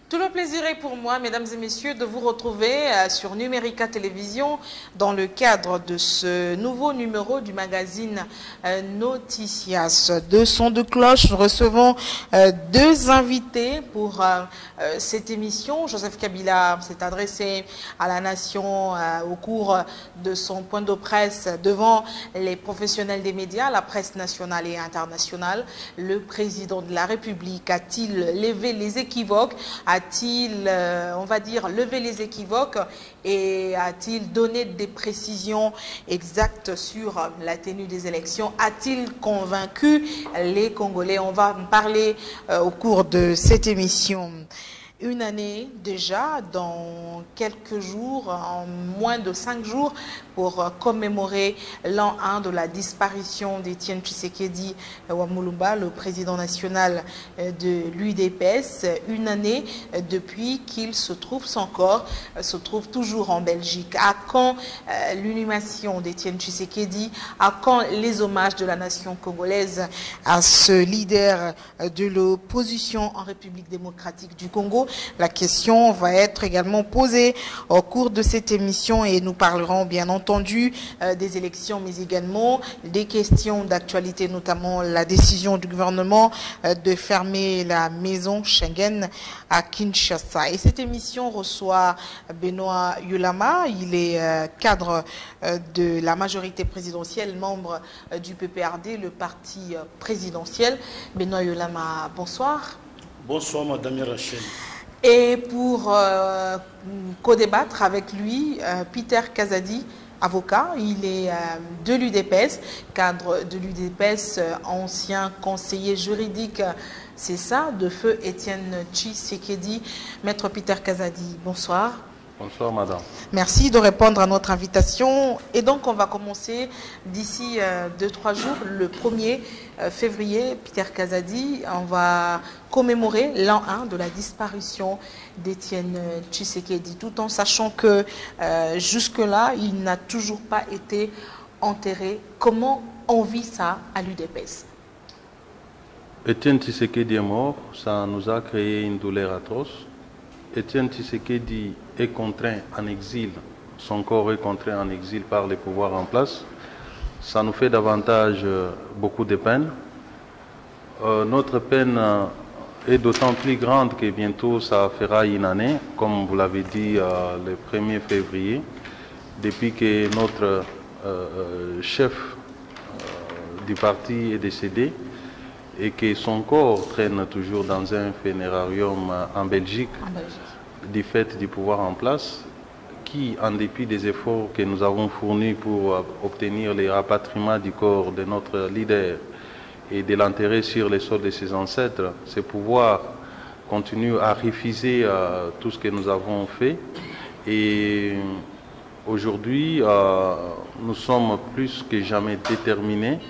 Tout le plaisir est pour moi, mesdames et messieurs, de vous retrouver sur Numérica Télévision dans le cadre de ce nouveau numéro du magazine Noticias. De son de cloche, nous recevons deux invités pour cette émission. Joseph Kabila s'est adressé à la nation au cours de son point de presse devant les professionnels des médias, la presse nationale et internationale. Le président de la République a-t-il levé les équivoques? A-t-il, on va dire, levé les équivoques et a-t-il donné des précisions exactes sur la tenue des élections? A-t-il convaincu les Congolais? On va en parler au cours de cette émission. Une année déjà, dans quelques jours, en moins de 5 jours, pour commémorer l'an 1 de la disparition d'Étienne Tshisekedi Wamulumba, le président national de l'UDPS. Une année depuis qu'il se trouve, son corps se trouve toujours en Belgique. À quand l'inhumation d'Étienne Tshisekedi? À quand les hommages de la nation congolaise à ce leader de l'opposition en République démocratique du Congo? La question va être également posée au cours de cette émission et nous parlerons bien entendu des élections, mais également des questions d'actualité, notamment la décision du gouvernement de fermer la maison Schengen à Kinshasa. Et cette émission reçoit Benoît Yolama. Il est cadre de la majorité présidentielle, membre du PPRD, le parti présidentiel. Benoît Yolama, bonsoir. Bonsoir, Madame Rachel. Et pour co-débattre avec lui, Peter Kazadi, avocat, il est de l'UDPS, cadre de l'UDPS, ancien conseiller juridique, c'est ça, de feu Étienne Tshisekedi. Maître Peter Kazadi, bonsoir. Bonsoir, madame. Merci de répondre à notre invitation. Et donc, on va commencer d'ici 2-3 jours, le 1er février, Peter Kazadi, on va commémorer l'an 1 de la disparition d'Étienne Tshisekedi, tout en sachant que jusque-là, il n'a toujours pas été enterré. Comment on vit ça à l'UDPS? Étienne Tshisekedi est mort, ça nous a créé une douleur atroce. Étienne Tshisekedi est contraint en exil, son corps est contraint en exil par les pouvoirs en place. Ça nous fait davantage beaucoup de peine. Notre peine est d'autant plus grande que bientôt ça fera une année, comme vous l'avez dit, le 1er février, depuis que notre chef du parti est décédé et que son corps traîne toujours dans un funérarium en Belgique, du fait du pouvoir en place, qui, en dépit des efforts que nous avons fournis pour obtenir le rapatriement du corps de notre leader et de l'enterrer sur les sols de ses ancêtres, ce pouvoir continue à refuser tout ce que nous avons fait. Et aujourd'hui, nous sommes plus que jamais déterminés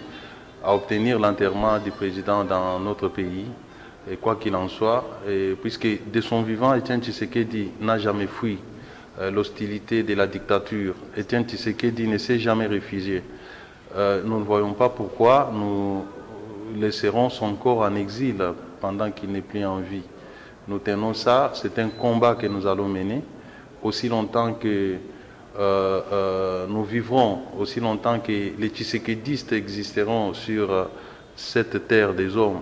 à obtenir l'enterrement du président dans notre pays, et quoi qu'il en soit, puisque de son vivant, Étienne Tshisekedi n'a jamais fui l'hostilité de la dictature. Étienne Tshisekedi ne s'est jamais réfugié. Nous ne voyons pas pourquoi nous laisserons son corps en exil pendant qu'il n'est plus en vie. Nous tenons ça, c'est un combat que nous allons mener aussi longtemps que nous vivrons, aussi longtemps que les Tshisekedistes existeront sur cette terre des hommes.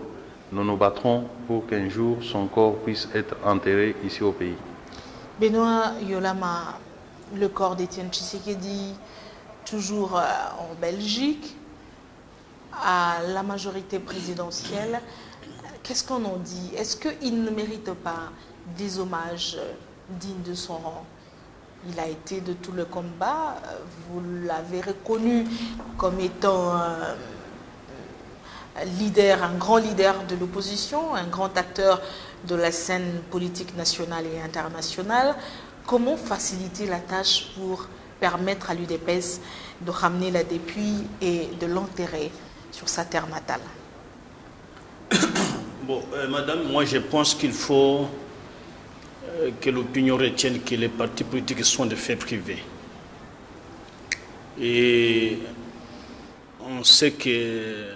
Nous nous battrons pour qu'un jour son corps puisse être enterré ici au pays. Benoît Yolama, le corps d'Étienne Tshisekedi, toujours en Belgique, à la majorité présidentielle, qu'est-ce qu'on en dit? Est-ce qu'il ne mérite pas des hommages dignes de son rang? Il a été de tout le combat, vous l'avez reconnu comme étant leader, un grand leader de l'opposition, un grand acteur de la scène politique nationale et internationale. Comment faciliter la tâche pour permettre à l'UDPS de ramener la dépouille et de l'enterrer sur sa terre natale? Bon, madame, moi je pense qu'il faut que l'opinion retienne que les partis politiques sont des faits privés. Et on sait que,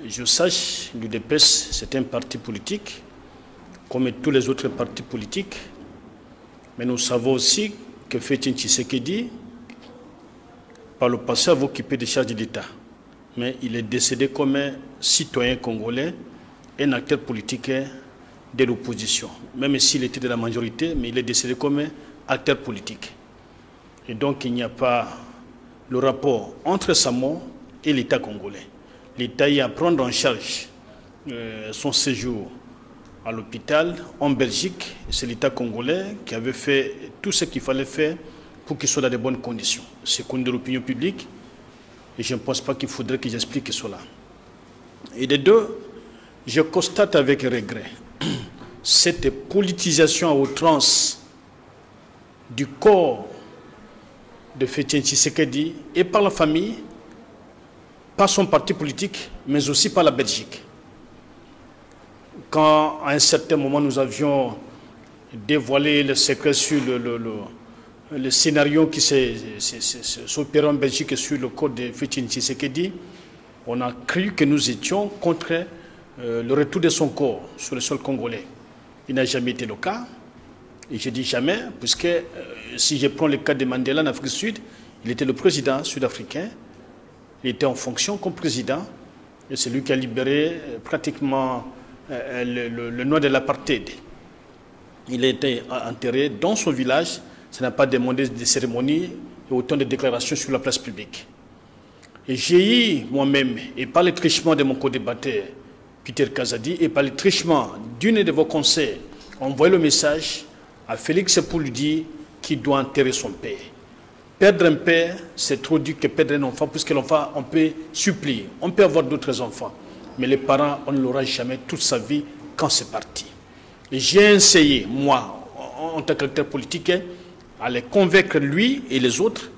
je sache, l'UDPS, c'est un parti politique comme tous les autres partis politiques. Mais nous savons aussi que Fétien Tshisekedi, par le passé, avait occupé des charges d'État. Mais il est décédé comme un citoyen congolais, un acteur politique de l'opposition. Même s'il était de la majorité, mais il est décédé comme un acteur politique. Et donc il n'y a pas le rapport entre sa mort et l'État congolais. L'État y a à prendre en charge son séjour à l'hôpital en Belgique. C'est l'État congolais qui avait fait tout ce qu'il fallait faire pour qu'il soit dans de bonnes conditions. C'est connu de l'opinion publique et je ne pense pas qu'il faudrait que j'explique cela. Et de deux, je constate avec regret cette politisation à outrance du corps de Fétien Tshisekedi et par la famille, par son parti politique, mais aussi par la Belgique. Quand à un certain moment nous avions dévoilé le secret sur le scénario qui s'opérait en Belgique sur le corps de Fétien Tshisekedi, on a cru que nous étions contre le retour de son corps sur le sol congolais. Il n'a jamais été le cas. Et je dis jamais, puisque si je prends le cas de Mandela en Afrique du Sud, il était le président sud-africain, il était en fonction comme président, et c'est lui qui a libéré pratiquement le noir de l'apartheid. Il a été enterré dans son village, ça n'a pas demandé de cérémonie et autant de déclarations sur la place publique. Et j'ai eu moi-même, et par le trichement de mon co-débatteur, Peter Kazadi, et par le trichement d'une de vos conseils, envoyé le message à Félix pour lui dire qu'il doit enterrer son père. Perdre un père, c'est trop dur que perdre un enfant, puisque l'enfant, on peut supplier, on peut avoir d'autres enfants. Mais les parents, on ne l'aura jamais toute sa vie quand c'est parti. Et j'ai essayé, moi, en tant qu'acteur politique, à les convaincre, lui et les autres,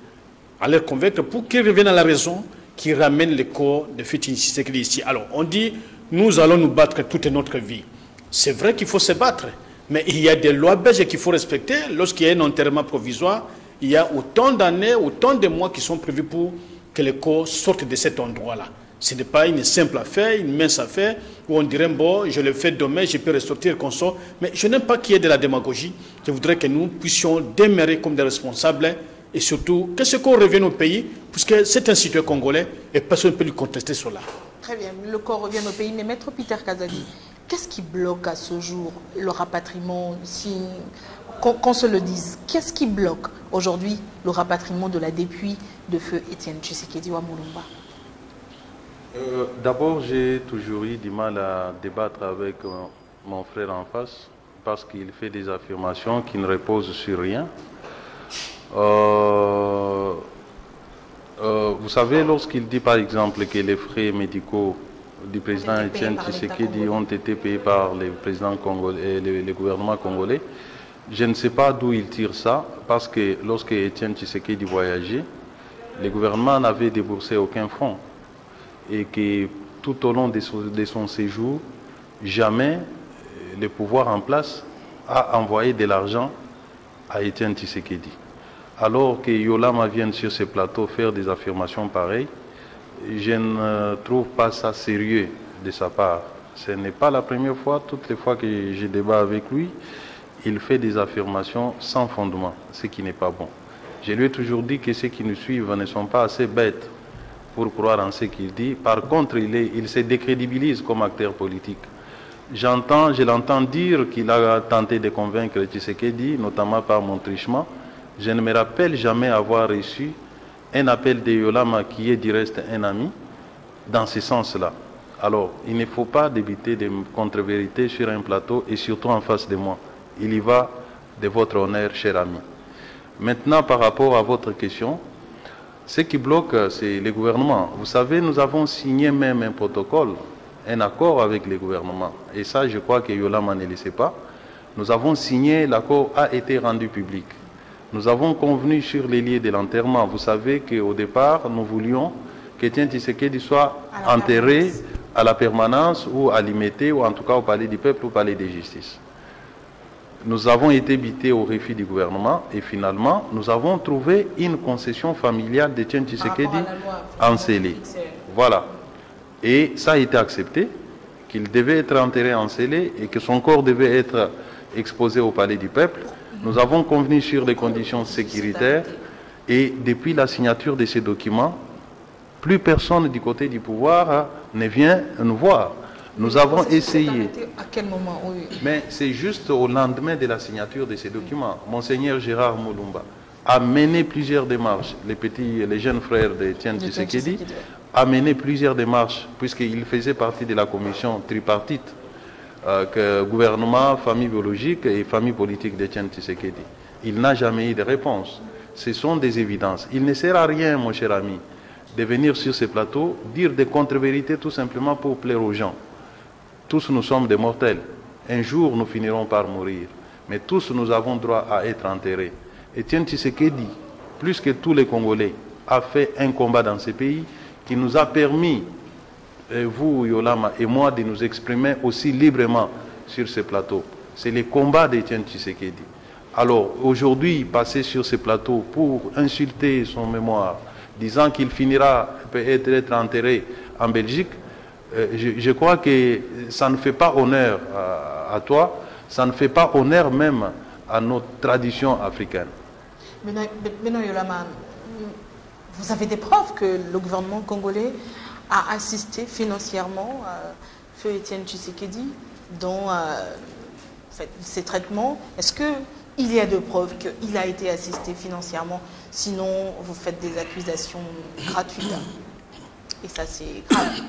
à les convaincre pour qu'ils reviennent à la raison, qu'ils ramènent le corps de Fétien Tshisekedi ici. Alors, on dit, nous allons nous battre toute notre vie. C'est vrai qu'il faut se battre, mais il y a des lois belges qu'il faut respecter. Lorsqu'il y a un enterrement provisoire, il y a autant d'années, autant de mois qui sont prévus pour que le corps sorte de cet endroit-là. Ce n'est pas une simple affaire, une mince affaire, où on dirait, bon, je le fais demain, je peux ressortir comme ça. Mais je n'aime pas qu'il y ait de la démagogie. Je voudrais que nous puissions demeurer comme des responsables et surtout que ce corps revienne au pays, puisque c'est un citoyen congolais et personne ne peut lui contester cela. Très bien, le corps revient au pays, mais Maître Peter Kazadi, qu'est-ce qui bloque à ce jour le rapatriement, qu'on se le dise? Qu'est-ce qui bloque aujourd'hui le rapatriement de la dépouille de feu Étienne Tshisekedi wa Mulumba? D'abord, j'ai toujours eu du mal à débattre avec mon frère en face parce qu'il fait des affirmations qui ne reposent sur rien. Vous savez, lorsqu'il dit par exemple que les frais médicaux du président Étienne Tshisekedi ont été payés par le président congolais, le gouvernement congolais, je ne sais pas d'où il tire ça, parce que lorsque Étienne Tshisekedi voyageait, le gouvernement n'avait déboursé aucun fonds. Et que tout au long de son séjour, jamais le pouvoir en place a envoyé de l'argent à Étienne Tshisekedi. Alors que Yolama vient sur ce plateau faire des affirmations pareilles, je ne trouve pas ça sérieux de sa part. Ce n'est pas la première fois, toutes les fois que je débat avec lui, il fait des affirmations sans fondement, ce qui n'est pas bon. Je lui ai toujours dit que ceux qui nous suivent ne sont pas assez bêtes pour croire en ce qu'il dit. Par contre, il se décrédibilise comme acteur politique. Je l'entends dire qu'il a tenté de convaincre Tshisekedi, notamment par mon trichement. Je ne me rappelle jamais avoir reçu un appel de Yolama, qui est du reste un ami, dans ce sens-là. Alors, il ne faut pas débiter de contre-vérités sur un plateau et surtout en face de moi. Il y va de votre honneur, cher ami. Maintenant, par rapport à votre question, ce qui bloque, c'est le gouvernement. Vous savez, nous avons signé même un protocole, un accord avec le gouvernement. Et ça, je crois que Yolama ne le sait pas. Nous avons signé, l'accord a été rendu public. Nous avons convenu sur les lieux de l'enterrement. Vous savez qu'au départ, nous voulions qu'Étienne Tshisekedi soit enterré à la permanence ou à l'Imité, ou en tout cas au palais du peuple ou au palais de justice. Nous avons été bités au refus du gouvernement et finalement, nous avons trouvé une concession familiale d'Étienne Tshisekedi en scellé. Voilà. Et ça a été accepté, qu'il devait être enterré en scellé et que son corps devait être exposé au palais du peuple. Nous avons convenu sur les conditions sécuritaires et depuis la signature de ces documents, plus personne du côté du pouvoir ne vient nous voir. Nous avons essayé. À quel moment? Oui. Mais c'est juste au lendemain de la signature de ces documents. Monseigneur Gérard Moulumba a mené plusieurs démarches. Les jeunes frères d'Étienne Tshisekedi a mené plusieurs démarches puisqu'il faisait partie de la commission tripartite que gouvernement, famille biologique et famille politique d'Étienne Tshisekedi. Il n'a jamais eu de réponse. Ce sont des évidences. Il ne sert à rien, mon cher ami, de venir sur ces plateaux dire des contre-vérités tout simplement pour plaire aux gens. Tous nous sommes des mortels. Un jour, nous finirons par mourir. Mais tous, nous avons droit à être enterrés. Étienne Tshisekedi, plus que tous les Congolais, a fait un combat dans ces pays qui nous a permis, vous, Yolama, et moi, de nous exprimer aussi librement sur ces plateaux. C'est le combat d'Étienne Tshisekedi. Alors, aujourd'hui, passer sur ces plateaux pour insulter son mémoire, disant qu'il finira peut-être être enterré en Belgique, je crois que ça ne fait pas honneur à toi, ça ne fait pas honneur même à notre tradition africaine. Benoît Yolama, vous avez des preuves que le gouvernement congolais a assisté financièrement Feu Étienne Tshisekedi dans ces traitements. Est-ce qu'il y a de preuves qu'il a été assisté financièrement? Sinon, vous faites des accusations gratuites. Et ça, c'est grave.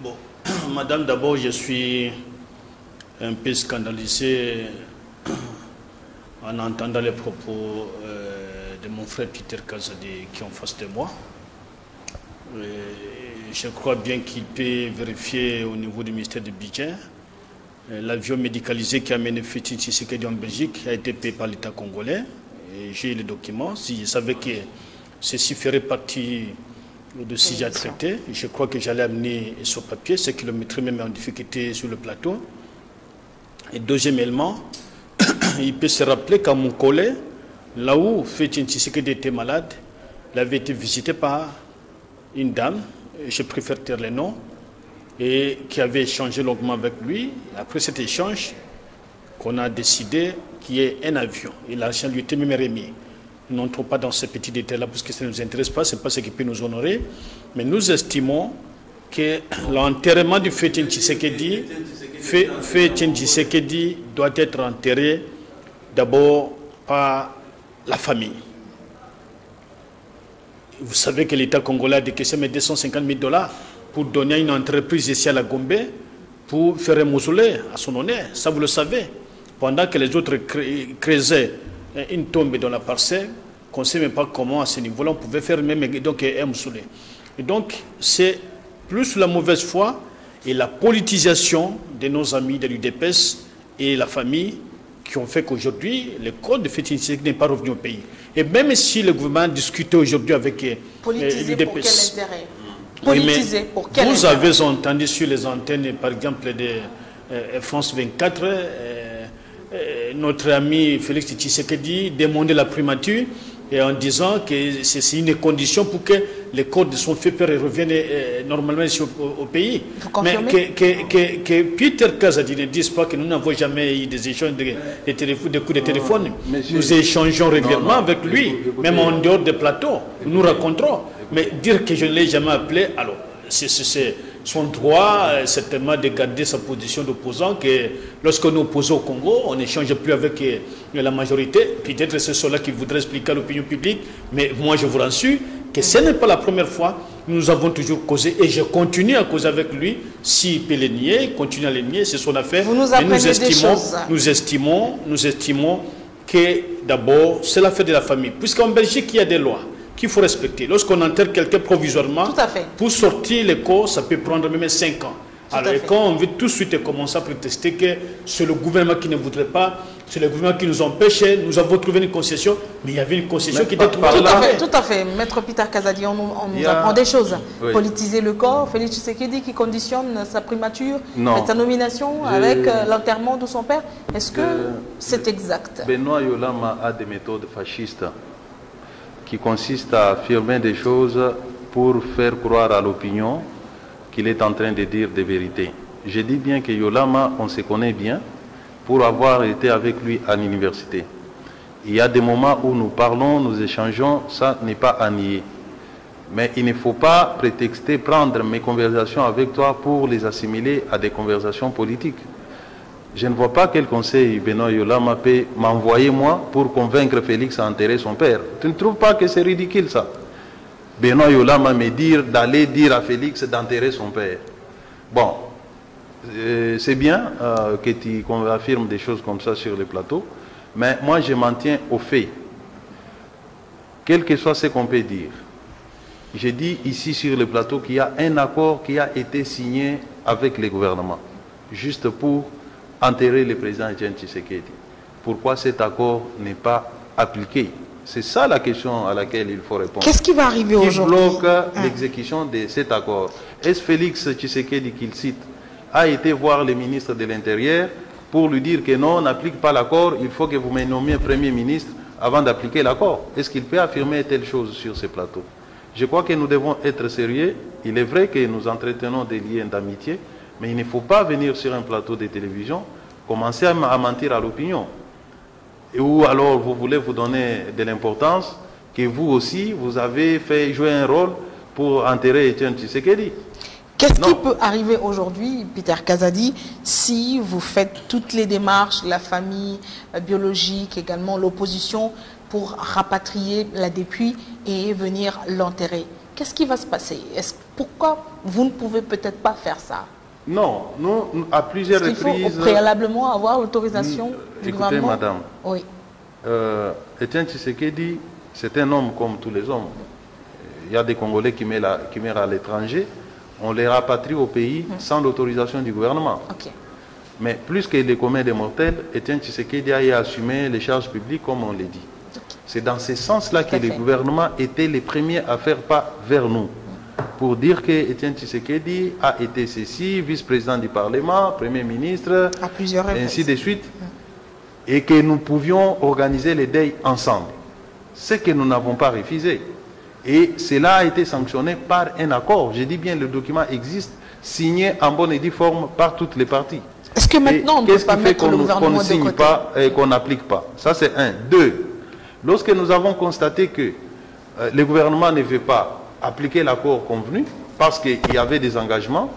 Bon, madame, d'abord, je suis un peu scandalisé en entendant les propos de mon frère Peter Kazadi qui est en face de moi. Je crois bien qu'il peut vérifier au niveau du ministère du Budget. L'avion médicalisé qui a mené Féti Tshisekedi en Belgique a été payé par l'État congolais. J'ai les documents. Si je savais que ceci ferait partie de ce j'ai traité, je crois que j'allais amener ce papier, ce qui le mettrait même en difficulté sur le plateau. Et deuxièmement, il peut se rappeler qu'à mon collègue, là où Féti Tshisekedi était malade, il avait été visité par une dame, je préfère taire les noms, et qui avait échangé longuement avec lui. Après cet échange, qu'on a décidé qu'il y ait un avion. Et l'argent lui était même remis. Nous n'entrons pas dans ces petits détails-là parce que ça ne nous intéresse pas, ce n'est pas ce qui peut nous honorer. Mais nous estimons que l'enterrement du Feu Étienne Tshisekedi doit être enterré d'abord par la famille. Vous savez que l'État congolais a décaissé 250 000 $ pour donner à une entreprise ici à la Gombe pour faire un mausolée à son honneur. Ça, vous le savez. Pendant que les autres creusaient une tombe dans la parcelle, qu'on ne sait même pas comment à ce niveau-là, on pouvait faire même donc, un mausolée. Et donc, c'est plus la mauvaise foi et la politisation de nos amis de l'UDPS et la famille qui ont fait qu'aujourd'hui, le code de Féti Tshisekedi n'est pas revenu au pays. Et même si le gouvernement discutait aujourd'hui avec l'UDPS... Politiser pour quel intérêt? Politiser pour quel intérêt? Vous avez entendu sur les antennes, par exemple, de France 24, notre ami Félix Tshisekedi demander la primature et en disant que c'est une condition pour que les codes de son fait peur reviennent normalement ici au pays. Vous confirmez? Mais que Peter Kazadi ne dise pas que nous n'avons jamais eu des échanges de coups de téléphone. Nous échangeons régulièrement avec lui, même en dehors des plateaux. Nous racontons. Mais dire que je ne l'ai jamais appelé, alors c'est son droit certainement de garder sa position d'opposant, que lorsque nous opposons au Congo, on n'échange plus avec la majorité. Peut-être c'est cela qui voudrait expliquer à l'opinion publique, mais moi je vous rassure que ce n'est pas la première fois. Nous avons toujours causé et je continue à causer avec lui. S'il peut les nier, continue à les nier, c'est son affaire. Vous nous apprenez des choses. Nous estimons que d'abord c'est l'affaire de la famille, puisqu'en Belgique il y a des lois qu'il faut respecter. Lorsqu'on enterre quelqu'un provisoirement, pour sortir les corps, ça peut prendre même 5 ans. Alors, et quand on veut tout de suite commencer à protester que c'est le gouvernement qui ne voudrait pas, c'est le gouvernement qui nous empêchait, nous avons trouvé une concession, mais il y avait une concession qui était trouvée. Tout à fait. Maître Peter Kazadi, on nous apprend des choses. Oui. Politiser le corps, Félix Tshisekedi qui conditionne sa primature, sa nomination avec l'enterrement de son père. Est-ce que c'est exact? Benoît Yolama a des méthodes fascistes qui consiste à affirmer des choses pour faire croire à l'opinion que qu'il est en train de dire des vérités. Je dis bien que Yolama, on se connaît bien pour avoir été avec lui à l'université. Il y a des moments où nous parlons, nous échangeons, ça n'est pas à nier. Mais il ne faut pas prétexter, prendre mes conversations avec toi pour les assimiler à des conversations politiques. Je ne vois pas quel conseil Benoît Yolama peut m'envoyer moi pour convaincre Félix à enterrer son père. Tu ne trouves pas que c'est ridicule ça? Benoît Yolama me dire d'aller dire à Félix d'enterrer son père. Bon, c'est bien que tu affirmes des choses comme ça sur le plateau, mais moi je m'en tiens aux faits. Quel que soit ce qu'on peut dire. J'ai dit ici sur le plateau qu'il y a un accord qui a été signé avec le gouvernement, juste pour enterrer le président Etienne Tshisekedi. Pourquoi cet accord n'est pas appliqué? C'est ça la question à laquelle il faut répondre. Qu'est-ce qui va arriver aujourd'hui? Qui bloque l'exécution de cet accord? Est-ce Félix Tshisekedi qu'il cite a été voir le ministre de l'Intérieur pour lui dire que non, on n'applique pas l'accord, il faut que vous me nommiez Premier ministre avant d'appliquer l'accord? Est-ce qu'il peut affirmer telle chose sur ce plateau? Je crois que nous devons être sérieux. Il est vrai que nous entretenons des liens d'amitié, mais il ne faut pas venir sur un plateau de télévision, commencer à mentir à l'opinion. Ou alors vous voulez vous donner de l'importance que vous aussi, vous avez fait jouer un rôle pour enterrer Etienne Tshisekedi. Qu'est-ce qui peut arriver aujourd'hui, Peter Kazadi, si vous faites toutes les démarches, la famille biologique, également l'opposition, pour rapatrier la dépouille et venir l'enterrer? Qu'est-ce qui va se passer? Pourquoi vous ne pouvez peut-être pas faire ça? Non, nous, à plusieurs reprises... Il faut préalablement avoir l'autorisation du gouvernement. Écoutez, madame, oui. Etienne Tshisekedi, c'est un homme comme tous les hommes. Il y a des Congolais qui meurent à l'étranger. On les rapatrie au pays sans l'autorisation du gouvernement. Okay. Mais plus que les communs des mortels, Etienne Tshisekedi a assumé les charges publiques, comme on l'a dit. Okay. C'est dans ce sens-là que les gouvernements étaient les premiers à faire pas vers nous. Pour dire que Etienne Tshisekedi a été ceci, vice-président du Parlement, Premier ministre, à plusieurs reprises, ainsi de suite, et que nous pouvions organiser les deuils ensemble. Ce que nous n'avons pas refusé. Et cela a été sanctionné par un accord. Je dis bien, le document existe, signé en bonne et due forme par toutes les parties. Est-ce que maintenant on ne peut pas mettre le gouvernement qu'on ne signe pas et qu'on n'applique pas? Ça c'est un. Deux, lorsque nous avons constaté que le gouvernement ne veut pas appliquer l'accord convenu, parce qu'il y avait des engagements,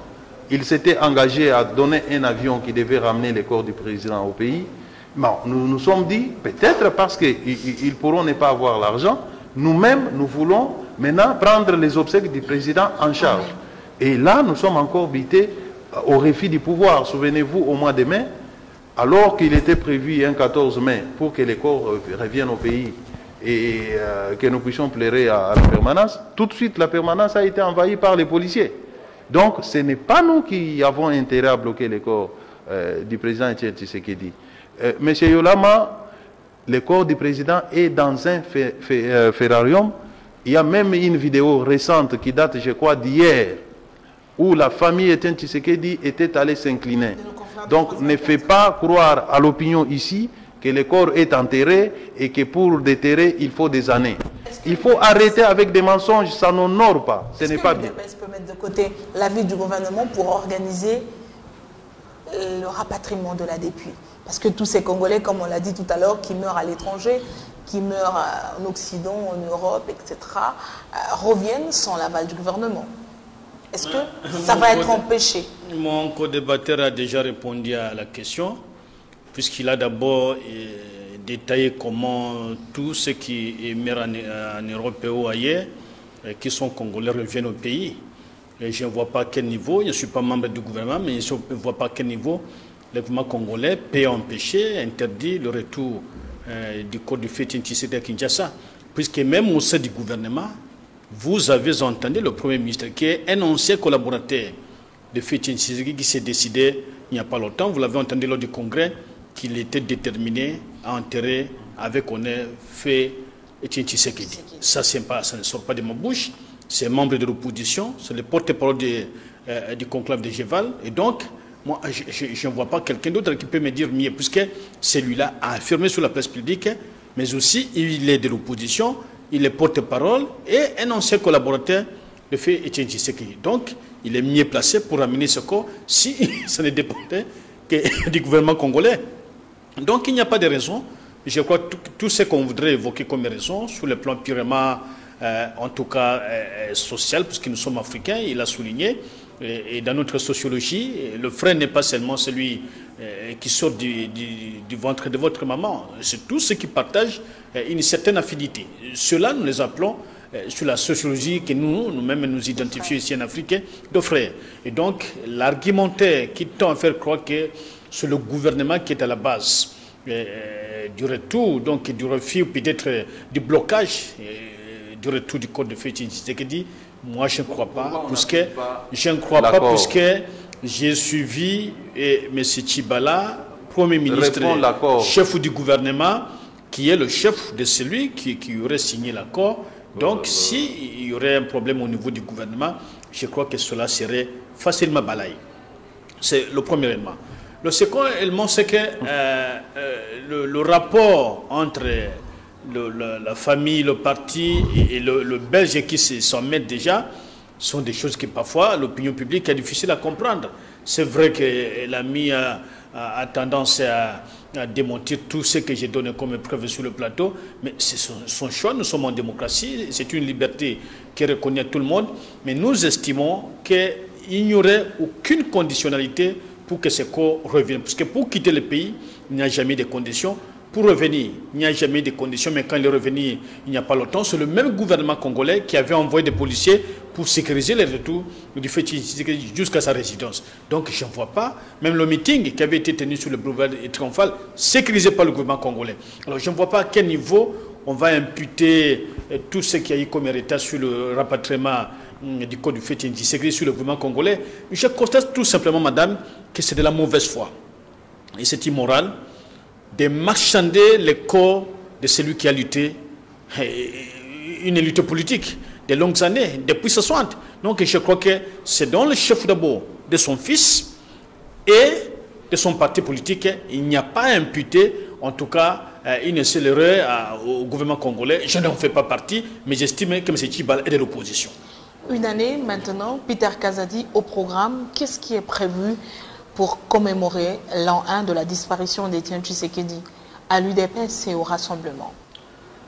il s'était engagé à donner un avion qui devait ramener les corps du président au pays. Bon, nous nous sommes dit, peut-être parce qu'ils pourront ne pas avoir l'argent, nous-mêmes, nous voulons maintenant prendre les obsèques du président en charge. Et là, nous sommes encore butés au refus du pouvoir. Souvenez-vous, au mois de mai, alors qu'il était prévu un 14 mai pour que les corps reviennent au pays et que nous puissions pleurer à la permanence, tout de suite, la permanence a été envahie par les policiers. Donc, ce n'est pas nous qui avons intérêt à bloquer les corps du président Etienne Tshisekedi. Monsieur Yolama, le corps du président est dans un ferrarium. Il y a même une vidéo récente qui date, je crois, d'hier, où la famille Etienne Tshisekedi était allée s'incliner. Donc, ne fait pas croire à l'opinion ici que le corps est enterré et que pour déterrer, il faut des années. Il faut arrêter avec des mensonges, ça n'honore pas. Ce n'est pas bien. Est-ce que peut mettre de côté l'avis du gouvernement pour organiser le rapatriement de la dépouille? Parce que tous ces Congolais, comme on l'a dit tout à l'heure, qui meurent à l'étranger, qui meurent en Occident, en Europe, etc., reviennent sans l'aval du gouvernement. Est-ce que ça va être empêché? Mon co-débatteur a déjà répondu à la question, puisqu'il a d'abord détaillé comment tous ceux qui meurent en Europe ou ailleurs, qui sont Congolais, reviennent au pays. Et je ne vois pas à quel niveau, je ne suis pas membre du gouvernement, mais je ne vois pas à quel niveau le gouvernement congolais peut empêcher, interdire le retour du corps du fait Tshisekedi à Kinshasa. Puisque même au sein du gouvernement, vous avez entendu le Premier ministre, qui est un ancien collaborateur de Fétine Tshisekedi, qui s'est décidé il n'y a pas longtemps, vous l'avez entendu lors du congrès, qu'il était déterminé à enterrer avec honneur Fétine Tshisekedi. Ça ne sort pas de ma bouche, c'est membre de l'opposition, c'est le porte-parole du conclave de Géval, et donc, moi, je ne vois pas quelqu'un d'autre qui peut me dire mieux, puisque celui-là a affirmé sur la place publique, mais aussi il est de l'opposition, il est porte-parole et un ancien collaborateur le fait Etienne Tshisekedi. Donc, il est mieux placé pour amener ce corps si ça ne dépendait que du gouvernement congolais. Donc, il n'y a pas de raison. Je crois que tout ce qu'on voudrait évoquer comme raison, sur le plan purement, en tout cas, social, puisque nous sommes africains, il a souligné, et dans notre sociologie, le frère n'est pas seulement celui qui sort du ventre de votre maman. C'est tous ceux qui partagent une certaine affinité. Ceux-là, nous les appelons, sur la sociologie que nous-mêmes nous identifions ici en Afrique, de frères. Et donc, l'argumentaire qui tend à faire croire que c'est le gouvernement qui est à la base du retour, donc du refus, peut-être du blocage, du retour du code de Félix Tshisekedi, moi je ne crois pas, puisque j'ai suivi M. Tchibala, Premier ministre, chef du gouvernement, qui est le chef de celui qui aurait signé l'accord. Donc, s'il y aurait un problème au niveau du gouvernement, je crois que cela serait facilement balayé. C'est le premier élément. Le second élément, c'est que le rapport entre la famille, le parti et le Belge qui s'en mettent déjà sont des choses que parfois l'opinion publique est difficile à comprendre. C'est vrai que l'ami a tendance à démentir tout ce que j'ai donné comme preuve sur le plateau, mais c'est son choix, nous sommes en démocratie, c'est une liberté qui est reconnue à tout le monde, mais nous estimons qu'il n'y aurait aucune conditionnalité pour que ce corps revienne. Parce que pour quitter le pays, il n'y a jamais de conditions. Pour revenir, il n'y a jamais de conditions, mais quand il est revenu il n'y a pas longtemps, c'est le même gouvernement congolais qui avait envoyé des policiers pour sécuriser le retour du fait jusqu'à sa résidence. Donc je ne vois pas, même le meeting qui avait été tenu sur le boulevard triomphal, sécurisé par le gouvernement congolais. Alors je ne vois pas à quel niveau on va imputer tout ce qu'il y a eu comme héritage sur le rapatriement du code du fait sécurisé sur le gouvernement congolais. Je constate tout simplement, madame, que c'est de la mauvaise foi. Et c'est immoral de marchander le corps de celui qui a lutté, une lutte politique de longues années, depuis 60. Donc je crois que c'est dans le chef d'abord de son fils et de son parti politique, il n'y a pas imputé, en tout cas, une seule erreur au gouvernement congolais. Je n'en fais pas partie, mais j'estime que M. Tchibala est de l'opposition. Une année maintenant, Peter Kazadi au programme, qu'est-ce qui est prévu pour commémorer l'an 1 de la disparition d'Etienne Tshisekedi à l'UDPS et au rassemblement?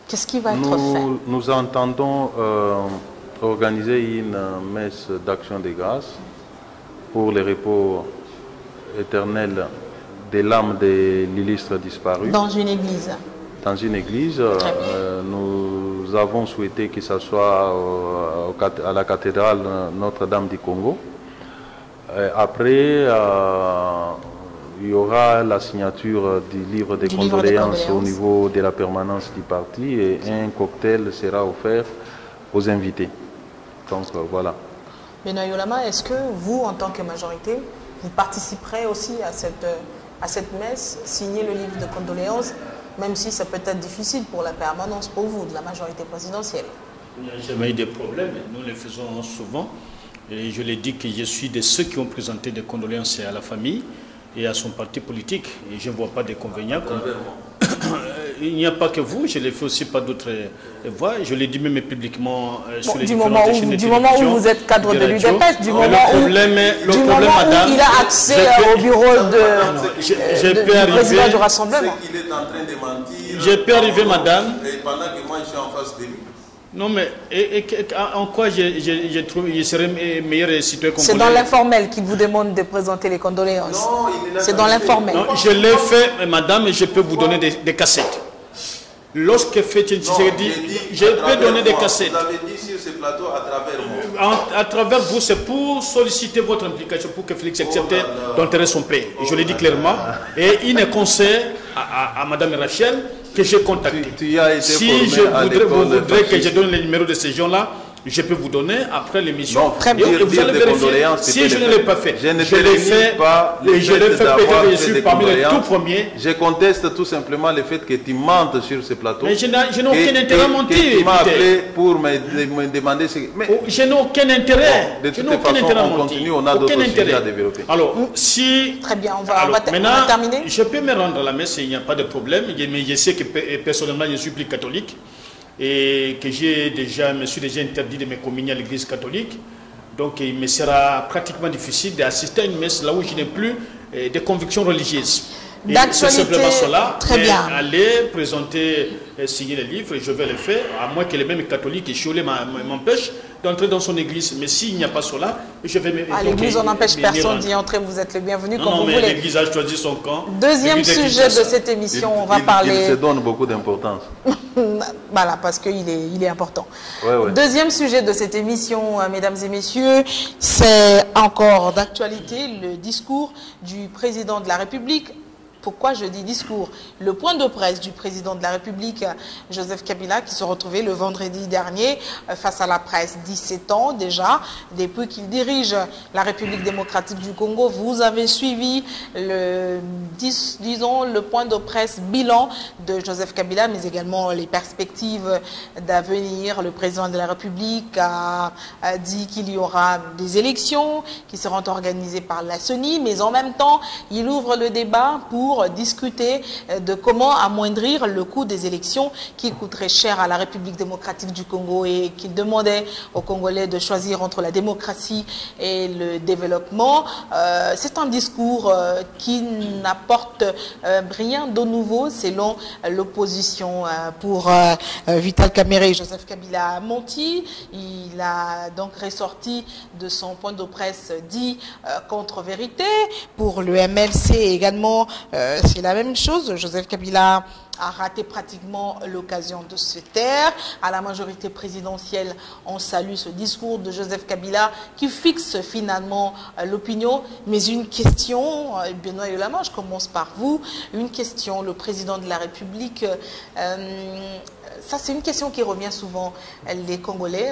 Qu'est-ce qui va être fait? Nous entendons organiser une messe d'action de grâce pour le repos éternel des l'âme de l'illustre disparu. Dans une église? Dans une église. Nous avons souhaité que ce soit à la cathédrale Notre-Dame du Congo. Après, il y aura la signature du livre de condoléances au niveau de la permanence du parti et un cocktail sera offert aux invités. Donc voilà. Benoît Yolama, est-ce que vous, en tant que majorité, vous participerez aussi à cette messe, signer le livre de condoléances, même si ça peut être difficile pour la permanence, pour vous, de la majorité présidentielle? Il n'y a jamais eu de problème, nous le faisons souvent. Et je l'ai dit que je suis de ceux qui ont présenté des condoléances à la famille et à son parti politique. Et je ne vois pas d'inconvénients. Il n'y a pas que vous, je l'ai fait aussi par d'autres voix. Je l'ai dit même publiquement sur les différentes chaînes de télévision. Du moment où vous êtes cadre de l'UDPS, du moment où il a accès au bureau du président du rassemblement. Il est en train de mentir. J'ai pu arriver, madame. Et pendant que moi je suis en face de lui. Non, mais en quoi je trouve qu'il serait meilleur citoyen congolais? C'est dans l'informel qu'il vous demande de présenter les condoléances. Non, c'est dans l'informel. Je l'ai fait, madame, et je peux vous donner des cassettes. Lorsque Félix Tshisekedi, je peux donner des cassettes. Vous avez dit sur ce plateau à travers moi. À travers vous, c'est pour solliciter votre implication pour que Félix accepte d'enterrer son père. Et je l'ai dit clairement. Et il est conseil à madame Rachel que j'ai contacté. Si vous voudrez que je donne le numéro de ces gens-là, je peux vous donner après l'émission. Très bien. Vous allez vérifier. Si je ne l'ai pas fait, je l'ai fait et je l'ai fait peut-être je suis parmi les tout premiers. Je conteste tout simplement le fait que tu mentes sur ce plateau. Mais je n'ai aucun intérêt à mentir. Tu m'as appelé pour me demander ce que... Je n'ai aucun intérêt. De toute façon, on continue, on a d'autres sujets à développer. Alors, si... Très bien, on va terminer. Je peux me rendre à la messe, il n'y a pas de problème. Mais je sais que personnellement, je suis plus catholique. et que me suis déjà interdit de me communier à l'église catholique. Donc il me sera pratiquement difficile d'assister à une messe là où je n'ai plus de convictions religieuses. C'est simplement cela. Très bien. Aller présenter, signer les livres, je vais le faire, à moins que les mêmes catholiques et Chiolé m'empêchent d'entrer dans son église. Mais s'il n'y a pas cela, je vais me... À l'église, on n'empêche personne d'y entrer, vous êtes le bienvenu comme vous voulez. L'église a choisi son camp. Deuxième sujet de cette émission, on va parler... Il se donne beaucoup d'importance. Voilà, parce qu'il est important. Ouais. Deuxième sujet de cette émission, mesdames et messieurs, c'est encore d'actualité, le discours du président de la République. Pourquoi je dis discours? Le point de presse du président de la République, Joseph Kabila, qui se retrouvait le vendredi dernier face à la presse, 17 ans déjà, depuis qu'il dirige la République démocratique du Congo. Vous avez suivi le point de presse bilan de Joseph Kabila, mais également les perspectives d'avenir. Le président de la République a dit qu'il y aura des élections qui seront organisées par la CENI, mais en même temps, il ouvre le débat pour discuter de comment amoindrir le coût des élections qui coûterait cher à la République démocratique du Congo, et qu'il demandait aux Congolais de choisir entre la démocratie et le développement. C'est un discours qui n'apporte rien de nouveau selon l'opposition. Pour Vital Kamerhe, Joseph Kabila a menti. Il a donc ressorti de son point de presse dit contre-vérité. Pour le MLC également, c'est la même chose. Joseph Kabila a raté pratiquement l'occasion de se taire. À la majorité présidentielle, on salue ce discours de Joseph Kabila qui fixe finalement l'opinion. Mais une question, Benoît Yolama, je commence par vous. Une question, le président de la République, ça c'est une question qui revient souvent. Les Congolais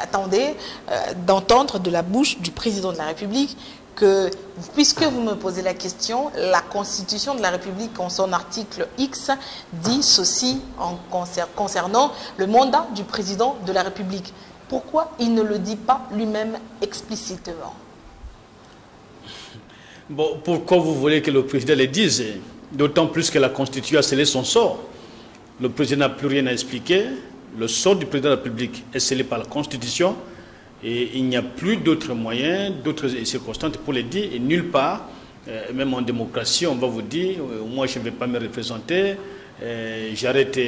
attendaient d'entendre de la bouche du président de la République que, puisque vous me posez la question, la Constitution de la République, en son article X, dit ceci concernant le mandat du président de la République. Pourquoi il ne le dit pas lui-même explicitement? Bon, pourquoi vous voulez que le président le dise? D'autant plus que la Constitution a scellé son sort. Le président n'a plus rien à expliquer. Le sort du président de la République est scellé par la Constitution. Et il n'y a plus d'autres moyens, d'autres circonstances pour le dire. Et nulle part, même en démocratie, on va vous dire, moi je ne vais pas me représenter, j'arrête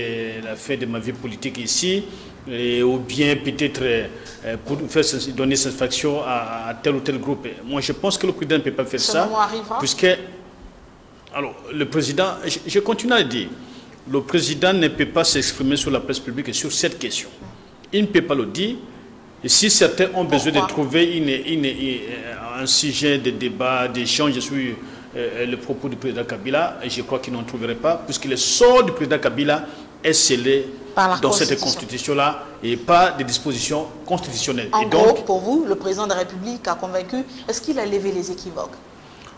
la fin de ma vie politique ici, ou bien peut-être pour donner satisfaction à tel ou tel groupe. Moi je pense que le président ne peut pas faire ça. Puisque, alors, le président, je continue à le dire, le président ne peut pas s'exprimer sur la presse publique sur cette question. Il ne peut pas le dire. Et si certains ont besoin de trouver un sujet de débat, d'échange sur le propos du président Kabila, je crois qu'ils n'en trouveraient pas, puisque le sort du président Kabila est scellé dans cette constitution-là et pas des dispositions constitutionnelles. En gros, pour vous, le président de la République a convaincu, est-ce qu'il a levé les équivoques?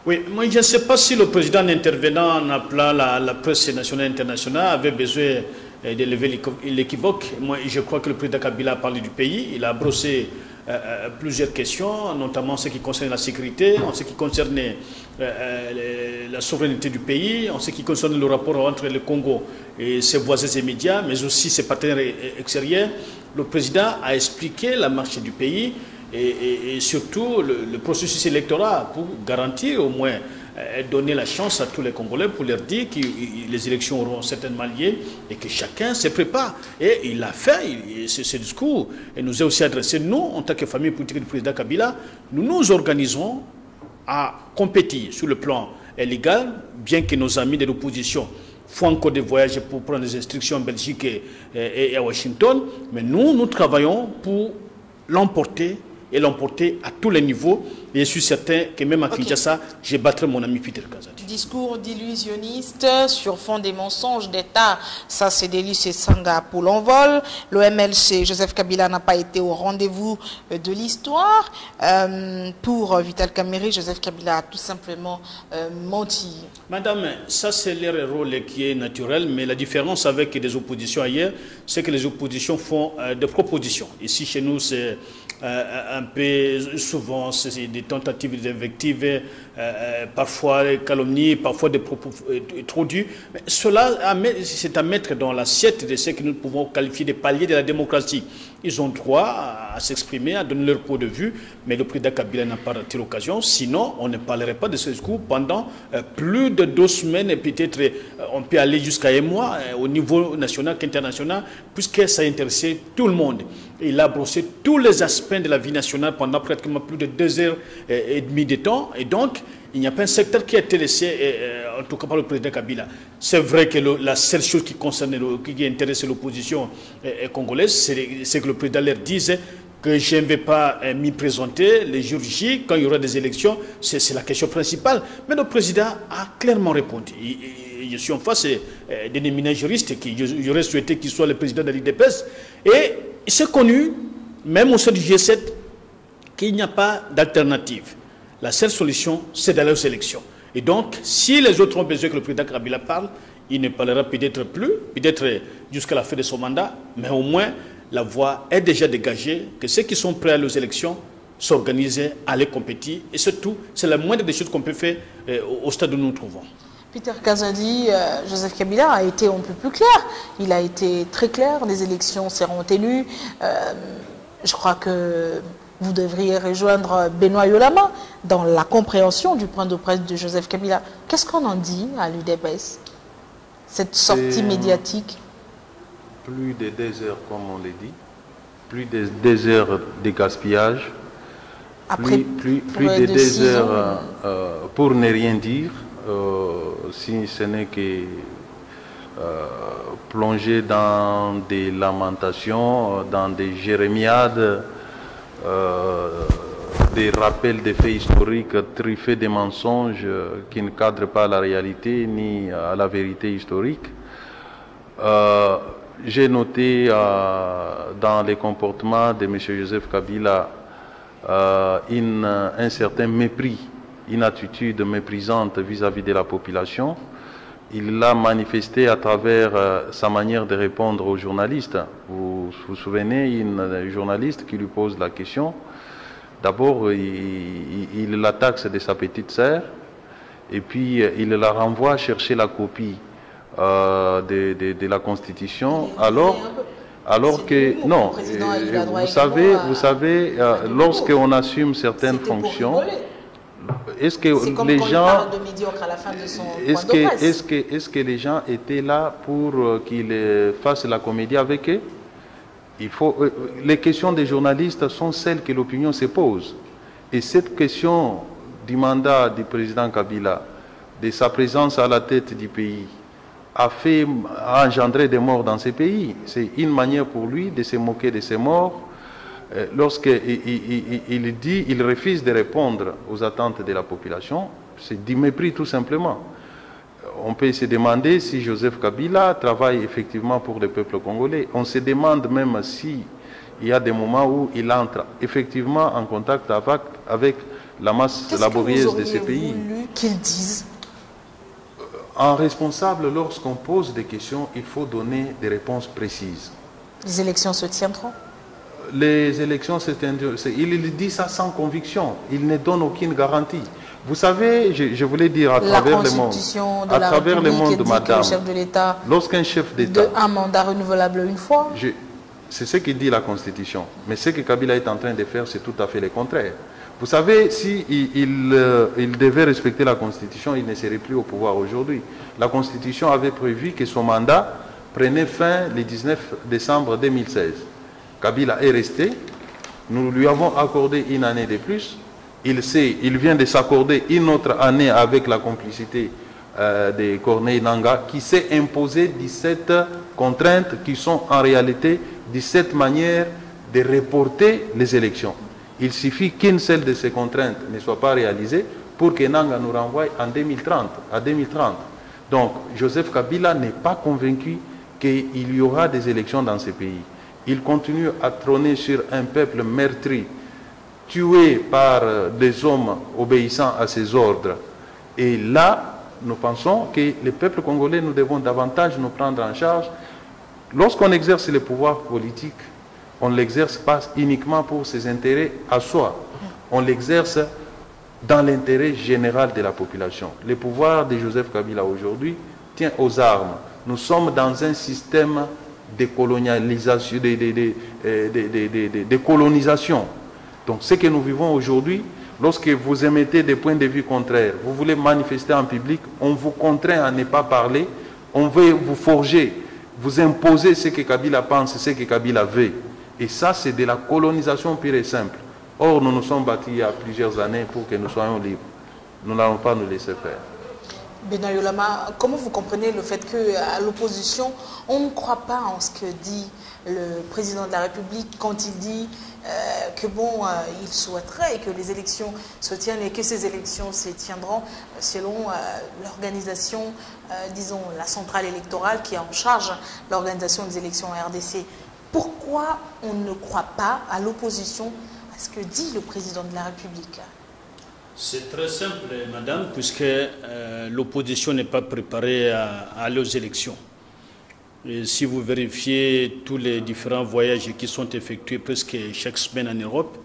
Oui, moi je ne sais pas si le président, en intervenant en appelant la presse nationale et internationale, avait besoin de lever l'équivoque. Moi, je crois que le président Kabila a parlé du pays. Il a brossé plusieurs questions, notamment en ce qui concerne la sécurité, en ce qui concerne la souveraineté du pays, en ce qui concerne le rapport entre le Congo et ses voisins immédiats, mais aussi ses partenaires extérieurs. Le président a expliqué la marche du pays et surtout le processus électoral pour garantir au moins donner la chance à tous les Congolais pour leur dire que les élections auront certainement lieu et que chacun se prépare. Et il a fait ce discours et nous a aussi adressé, nous, en tant que famille politique du président Kabila, nous nous organisons à compétir sur le plan légal, bien que nos amis de l'opposition font encore des voyages pour prendre des instructions en Belgique et à Washington, mais nous travaillons pour l'emporter et l'emporter à tous les niveaux. Et je suis certain que même à Kinshasa, je battrai mon ami Peter Kazadi. Discours d'illusionniste sur fond des mensonges d'État, ça c'est Délice et Sanga pour l'envol. Le MLC, Joseph Kabila n'a pas été au rendez-vous de l'histoire. Pour Vital Kamerhe, Joseph Kabila a tout simplement menti. Madame, ça c'est leur rôle qui est naturel, mais la différence avec des oppositions ailleurs, c'est que les oppositions font des propositions. Ici chez nous, c'est un peu souvent, c'est des tentatives d'invective, parfois des calomnies, parfois des propos trop durs. Mais cela, c'est à mettre dans l'assiette de ce que nous pouvons qualifier de paliers de la démocratie. Ils ont droit à s'exprimer, à donner leur point de vue, mais le président Kabila n'a pas raté l'occasion. Sinon, on ne parlerait pas de ce discours pendant plus de 2 semaines, et peut-être on peut aller jusqu'à 1 mois au niveau national qu'international, puisque ça intéressait tout le monde. Il a brossé tous les aspects de la vie nationale pendant pratiquement plus de 2h30 de temps, et donc il n'y a pas un secteur qui a été laissé, en tout cas par le président Kabila. C'est vrai que la seule chose qui concerne, qui intéresse l'opposition congolaise, c'est que le président leur dise que je ne vais pas m'y présenter les jours J, quand il y aura des élections, c'est la question principale. Mais le président a clairement répondu. Je suis en face d'un éminent juriste qui j'aurais souhaité qu'il soit le président de l'IDPS. Et c'est connu, même au sein du G7, qu'il n'y a pas d'alternative. La seule solution, c'est d'aller aux élections. Et donc, si les autres ont besoin que le président Kabila parle, il ne parlera peut-être plus, peut-être jusqu'à la fin de son mandat, mais au moins, la voie est déjà dégagée, que ceux qui sont prêts à aller aux élections s'organisent, aller compétir. Et surtout, c'est la moindre des choses qu'on peut faire au stade où nous nous trouvons. Peter Kazadi, Joseph Kabila a été un peu plus clair. Il a été très clair, les élections seront tenues. Je crois que vous devriez rejoindre Benoît Yolama dans la compréhension du point de presse de Joseph Kabila. Qu'est-ce qu'on en dit à l'UDPS, cette sortie médiatique? Plus de 2 heures, comme on l'a dit, plus de 2 heures de gaspillage, Après, plus de 2 heures pour ne rien dire, si ce n'est que plonger dans des lamentations, dans des jérémiades, des rappels de faits historiques truffés de mensonges qui ne cadrent pas à la réalité ni à la vérité historique. J'ai noté dans les comportements de M. Joseph Kabila un certain mépris, une attitude méprisante vis-à-vis de la population. Il l'a manifesté à travers sa manière de répondre aux journalistes. Vous vous souvenez, une journaliste qui lui pose la question. D'abord, il la taxe de sa petite sœur, et puis il la renvoie chercher la copie de la Constitution, alors que, non, vous savez, lorsqu'on assume certaines fonctions, est-ce que les gens, est-ce que les gens étaient là pour qu'ils fassent la comédie avec eux? Les questions des journalistes sont celles que l'opinion se pose. Et cette question du mandat du président Kabila, de sa présence à la tête du pays, a engendré des morts dans ce pays. C'est une manière pour lui de se moquer de ces morts. Lorsqu'il refuse de répondre aux attentes de la population, c'est du mépris tout simplement. On peut se demander si Joseph Kabila travaille effectivement pour le peuple congolais. On se demande même s'il y a des moments où il entre effectivement en contact avec la masse laborieuse de ces pays. Qu'ils disent en responsable, lorsqu'on pose des questions, il faut donner des réponses précises. Les élections se tiendront? Les élections se tiendront. Il dit ça sans conviction. Il ne donne aucune garantie. Vous savez, je voulais dire à travers le monde, à travers le monde, madame, le chef de l'État, lorsqu'un chef d'État, un mandat renouvelable une fois, c'est ce que dit la Constitution. Mais ce que Kabila est en train de faire, c'est tout à fait le contraire. Vous savez, si il devait respecter la Constitution, il ne serait plus au pouvoir aujourd'hui. La Constitution avait prévu que son mandat prenait fin le 19 décembre 2016. Kabila est resté. Nous lui avons accordé une année de plus. Il vient de s'accorder une autre année avec la complicité de Corneille Nangaa, qui s'est imposé 17 contraintes qui sont en réalité 17 manières de reporter les élections. Il suffit qu'une seule de ces contraintes ne soit pas réalisée pour que Nangaa nous renvoie en 2030, à 2030. Donc, Joseph Kabila n'est pas convaincu qu'il y aura des élections dans ce pays. Il continue à trôner sur un peuple meurtri, tué par des hommes obéissant à ses ordres. Et là, nous pensons que les peuples congolais, nous devons davantage nous prendre en charge. Lorsqu'on exerce le pouvoir politique, on ne l'exerce pas uniquement pour ses intérêts à soi. On l'exerce dans l'intérêt général de la population. Le pouvoir de Joseph Kabila aujourd'hui tient aux armes. Nous sommes dans un système de colonialisation, de colonisation. Donc ce que nous vivons aujourd'hui, lorsque vous émettez des points de vue contraires, vous voulez manifester en public, on vous contraint à ne pas parler, on veut vous forger, vous imposer ce que Kabila pense, ce que Kabila veut. Et ça, c'est de la colonisation pure et simple. Or, nous nous sommes battus il y a plusieurs années pour que nous soyons libres. Nous n'allons pas nous laisser faire. Benoît Yolama, comment vous comprenez le fait qu'à l'opposition, on ne croit pas en ce que dit le président de la République quand il dit que bon, il souhaiterait que les élections se tiennent et que ces élections se tiendront selon l'organisation, disons, la centrale électorale qui est en charge de l'organisation des élections en RDC. Pourquoi on ne croit pas à l'opposition à ce que dit le président de la République? C'est très simple, madame, puisque l'opposition n'est pas préparée à aller aux élections. Et si vous vérifiez tous les différents voyages qui sont effectués presque chaque semaine en Europe,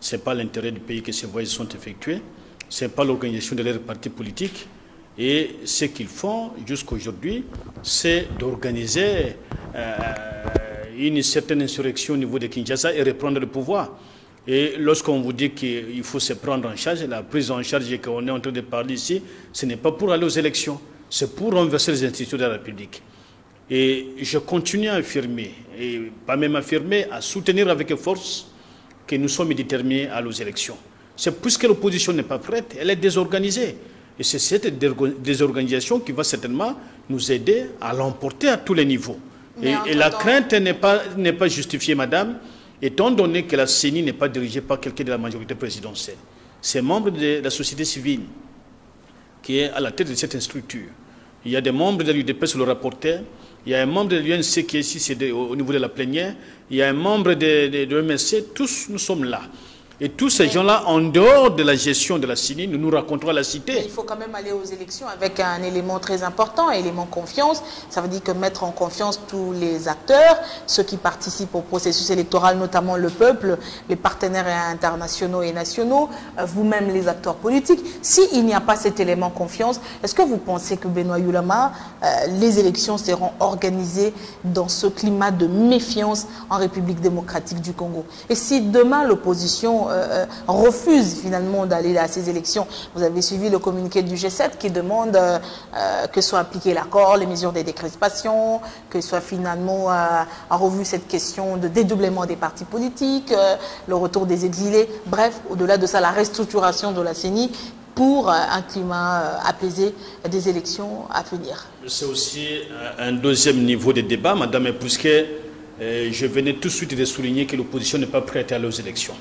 ce n'est pas l'intérêt du pays que ces voyages sont effectués, ce n'est pas l'organisation de leurs partis politiques. Et ce qu'ils font jusqu'aujourd'hui, c'est d'organiser une certaine insurrection au niveau de Kinshasa et reprendre le pouvoir. Et lorsqu'on vous dit qu'il faut se prendre en charge, la prise en charge qu'on est en train de parler ici, ce n'est pas pour aller aux élections, c'est pour renverser les institutions de la République. Et je continue à affirmer, et pas même affirmer, à soutenir avec force que nous sommes déterminés à aller aux élections. C'est puisque l'opposition n'est pas prête, elle est désorganisée. Et c'est cette désorganisation qui va certainement nous aider à l'emporter à tous les niveaux. Et la crainte n'est pas justifiée, madame, étant donné que la CENI n'est pas dirigée par quelqu'un de la majorité présidentielle. C'est membre de la société civile qui est à la tête de cette structure. Il y a des membres de l'UDPS, le rapporteur, il y a un membre de l'UNC qui est ici au niveau de la plénière, il y a un membre de l'EMSC, tous nous sommes là. Et tous ces gens-là, en dehors de la gestion de la CENI, nous nous racontons la cité. Mais il faut quand même aller aux élections avec un élément très important, un élément confiance. Ça veut dire que mettre en confiance tous les acteurs, ceux qui participent au processus électoral, notamment le peuple, les partenaires internationaux et nationaux, vous-même les acteurs politiques. S'il n'y a pas cet élément confiance, est-ce que vous pensez que Benoît Yolama, les élections seront organisées dans ce climat de méfiance en République démocratique du Congo? Et si demain l'opposition refuse finalement d'aller à ces élections. Vous avez suivi le communiqué du G7 qui demande que soit appliqué l'accord, les mesures de décrispation, que soit finalement revu cette question de dédoublement des partis politiques, le retour des exilés, bref, au-delà de ça, la restructuration de la CENI pour un climat apaisé des élections à venir. C'est aussi un deuxième niveau de débat, madame, puisque je venais tout de suite de souligner que l'opposition n'est pas prête à aller aux élections.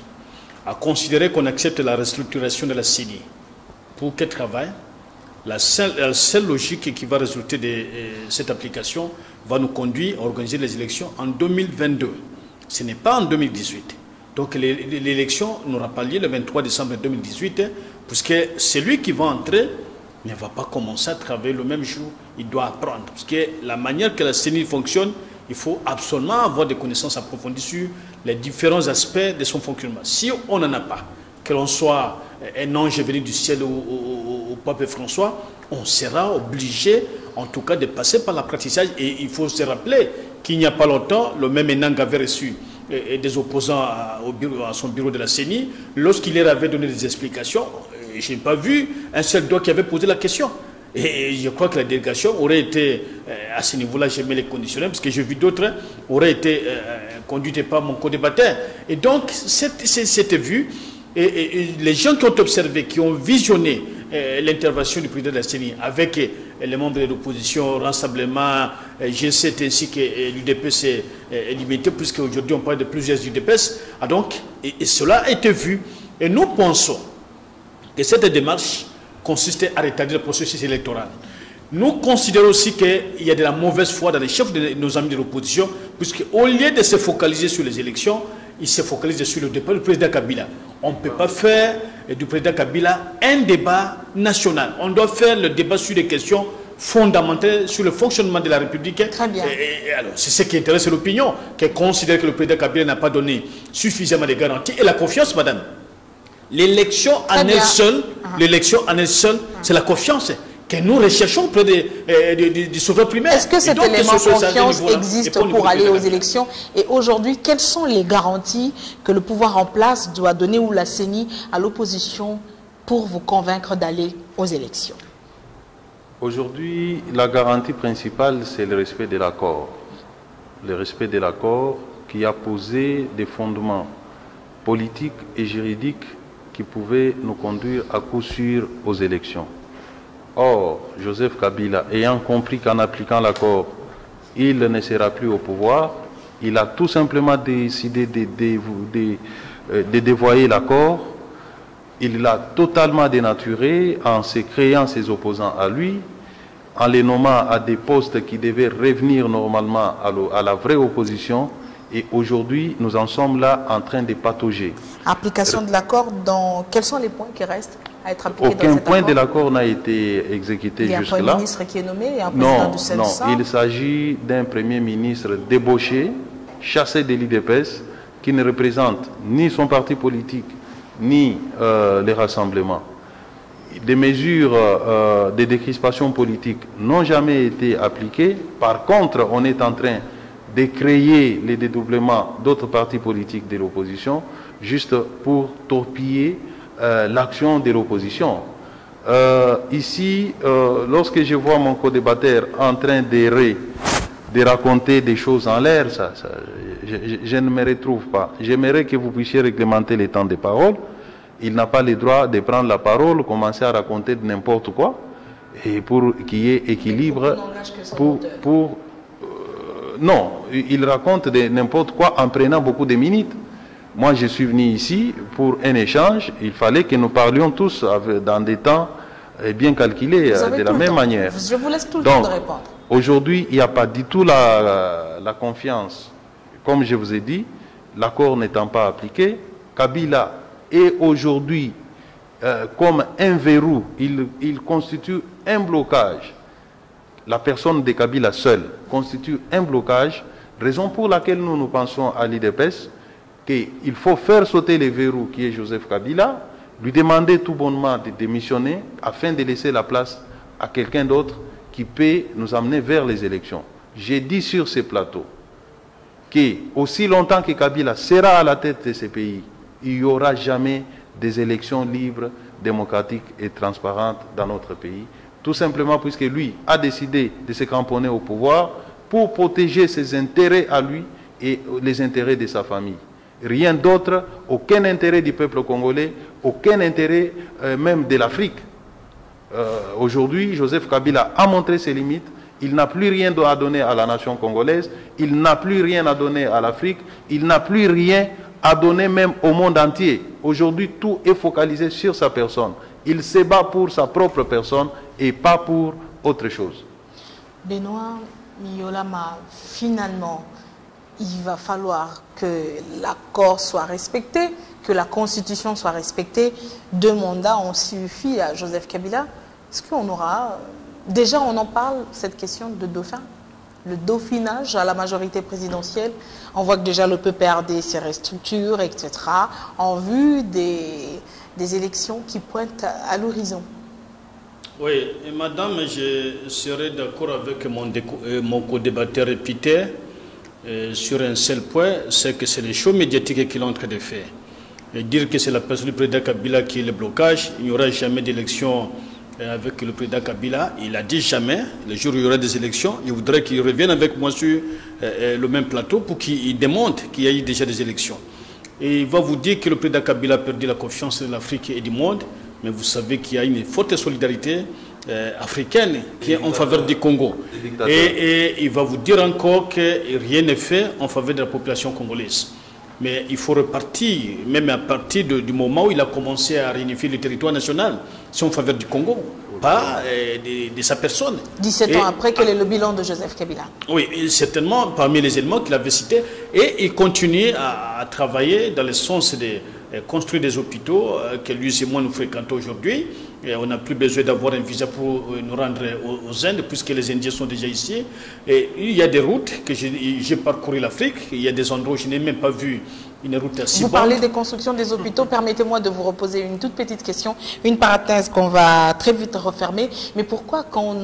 À considérer qu'on accepte la restructuration de la CENI. Pour quel travail? La seule logique qui va résulter de cette application va nous conduire à organiser les élections en 2022. Ce n'est pas en 2018. Donc l'élection n'aura pas lieu le 23 décembre 2018, puisque celui qui va entrer ne va pas commencer à travailler le même jour. Il doit apprendre. Parce que la manière que la CENI fonctionne, il faut absolument avoir des connaissances approfondies sur les différents aspects de son fonctionnement. Si on n'en a pas, que l'on soit un ange venu du ciel au pape François, on sera obligé, en tout cas, de passer par l'apprentissage. Et il faut se rappeler qu'il n'y a pas longtemps, le même Enang avait reçu des opposants à son bureau de la CENI. Lorsqu'il leur avait donné des explications, je n'ai pas vu un seul doigt qui avait posé la question. Et je crois que la délégation aurait été, à ce niveau-là, j'aimais les conditionnels, parce que j'ai vu d'autres, aurait été conduite par mon co-débatteur. Et donc, c'était vu, et les gens qui ont observé, qui ont visionné l'intervention du président de la CENI avec les membres de l'opposition, Rassemblement, G7 ainsi que l'UDPS est limité, puisqu'aujourd'hui on parle de plusieurs UDPS. Donc, et cela a été vu. Et nous pensons que cette démarche consistait à retarder le processus électoral. Nous considérons aussi qu'il y a de la mauvaise foi dans les chefs de nos amis de l'opposition, puisqu'au lieu de se focaliser sur les élections, ils se focalisent sur le départ du président Kabila. On ne peut pas faire du président Kabila un débat national. On doit faire le débat sur les questions fondamentée sur le fonctionnement de la République. Très bien. Alors, c'est ce qui intéresse l'opinion, qui considère que le président Kabila n'a pas donné suffisamment de garanties. Et la confiance, madame. L'élection en elle seule, c'est la confiance que nous recherchons auprès du souverain primaire. Est-ce que cet élément de confiance existe pour aller aux élections? Et aujourd'hui, quelles sont les garanties que le pouvoir en place doit donner ou la CENI à l'opposition pour vous convaincre d'aller aux élections? Aujourd'hui, la garantie principale, c'est le respect de l'accord. Le respect de l'accord qui a posé des fondements politiques et juridiques qui pouvaient nous conduire à coup sûr aux élections. Or, Joseph Kabila, ayant compris qu'en appliquant l'accord, il ne sera plus au pouvoir, il a tout simplement décidé de dévoyer l'accord. Il l'a totalement dénaturé en se créant ses opposants à lui, en les nommant à des postes qui devaient revenir normalement à la vraie opposition. Et aujourd'hui, nous en sommes là en train de patauger. Application de l'accord, quels sont les points qui restent à être appliqués dans cet accord? Aucun point de l'accord n'a été exécuté jusque-là. Il y a un Premier ministre qui est nommé et un président du CENSA. Non, il s'agit d'un Premier ministre débauché, chassé de l'IDPS, qui ne représente ni son parti politique, ni les rassemblements. Des mesures de décrispation politique n'ont jamais été appliquées. Par contre, on est en train de créer les dédoublements d'autres partis politiques de l'opposition, juste pour torpiller l'action de l'opposition. Ici, lorsque je vois mon co-débatteur en train d'errer, de raconter des choses en l'air, je ne me retrouve pas. J'aimerais que vous puissiez réglementer les temps de parole. Il n'a pas le droit de prendre la parole, commencer à raconter n'importe quoi, et pour qu'il y ait équilibre. Non, il raconte n'importe quoi en prenant beaucoup de minutes. Moi, je suis venu ici pour un échange. Il fallait que nous parlions tous dans des temps bien calculés, de la même manière. Je vous laisse tout le temps de répondre. Aujourd'hui, il n'y a pas du tout la confiance. Comme je vous ai dit, l'accord n'étant pas appliqué, Kabila est aujourd'hui comme un verrou. Il constitue un blocage. La personne de Kabila seule constitue un blocage, raison pour laquelle nous pensons à l'IDPS qu'il faut faire sauter les verrous qui est Joseph Kabila, lui demander tout bonnement de démissionner afin de laisser la place à quelqu'un d'autre qui peut nous amener vers les élections. J'ai dit sur ces plateaux que aussi longtemps que Kabila sera à la tête de ces pays, il n'y aura jamais des élections libres, démocratiques et transparentes dans notre pays. Tout simplement puisque lui a décidé de se cramponner au pouvoir pour protéger ses intérêts à lui et les intérêts de sa famille. Rien d'autre, aucun intérêt du peuple congolais, aucun intérêt même de l'Afrique. Aujourd'hui, Joseph Kabila a montré ses limites. Il n'a plus rien à donner à la nation congolaise. Il n'a plus rien à donner à l'Afrique. Il n'a plus rien à donner même au monde entier. Aujourd'hui, tout est focalisé sur sa personne. Il se bat pour sa propre personne et pas pour autre chose. Benoît Miyolama, finalement, il va falloir que l'accord soit respecté, que la Constitution soit respectée. 2 mandats ont suffi à Joseph Kabila. Est-ce qu'on aura... Déjà, on en parle, cette question de dauphin, le dauphinage à la majorité présidentielle. On voit que déjà le PPRD se restructure, etc., en vue des élections qui pointent à l'horizon. Oui, et madame, je serai d'accord avec mon co-débatteur Peter sur un seul point, c'est que c'est les shows médiatiques qui l'ont en train de faire. Et dire que c'est la personne du président Kabila qui est le blocage, il n'y aura jamais d'élection avec le président Kabila. Il a dit jamais, le jour où il y aura des élections, il voudrait qu'il revienne avec moi sur le même plateau pour qu'il démontre qu'il y a eu déjà des élections. Et il va vous dire que le président Kabila a perdu la confiance de l'Afrique et du monde, mais vous savez qu'il y a une forte solidarité africaine qui est en faveur du Congo. Et il va vous dire encore que rien n'est fait en faveur de la population congolaise. Mais il faut repartir, même à partir du moment où il a commencé à réunifier le territoire national, c'est en faveur du Congo, pas de sa personne. 17 ans après, quel est le bilan de Joseph Kabila? Oui, certainement, parmi les éléments qu'il avait cités, et il continue à travailler dans le sens de construire des hôpitaux que lui et moi nous fréquentons aujourd'hui, Et on n'a plus besoin d'avoir un visa pour nous rendre aux Indes, puisque les Indiens sont déjà ici. Et il y a des routes que j'ai parcouru l'Afrique. Il y a des endroits où je n'ai même pas vu une route si bonne. Vous parlez des constructions des hôpitaux. Permettez-moi de vous reposer une toute petite question, une parenthèse qu'on va très vite refermer. Mais pourquoi quand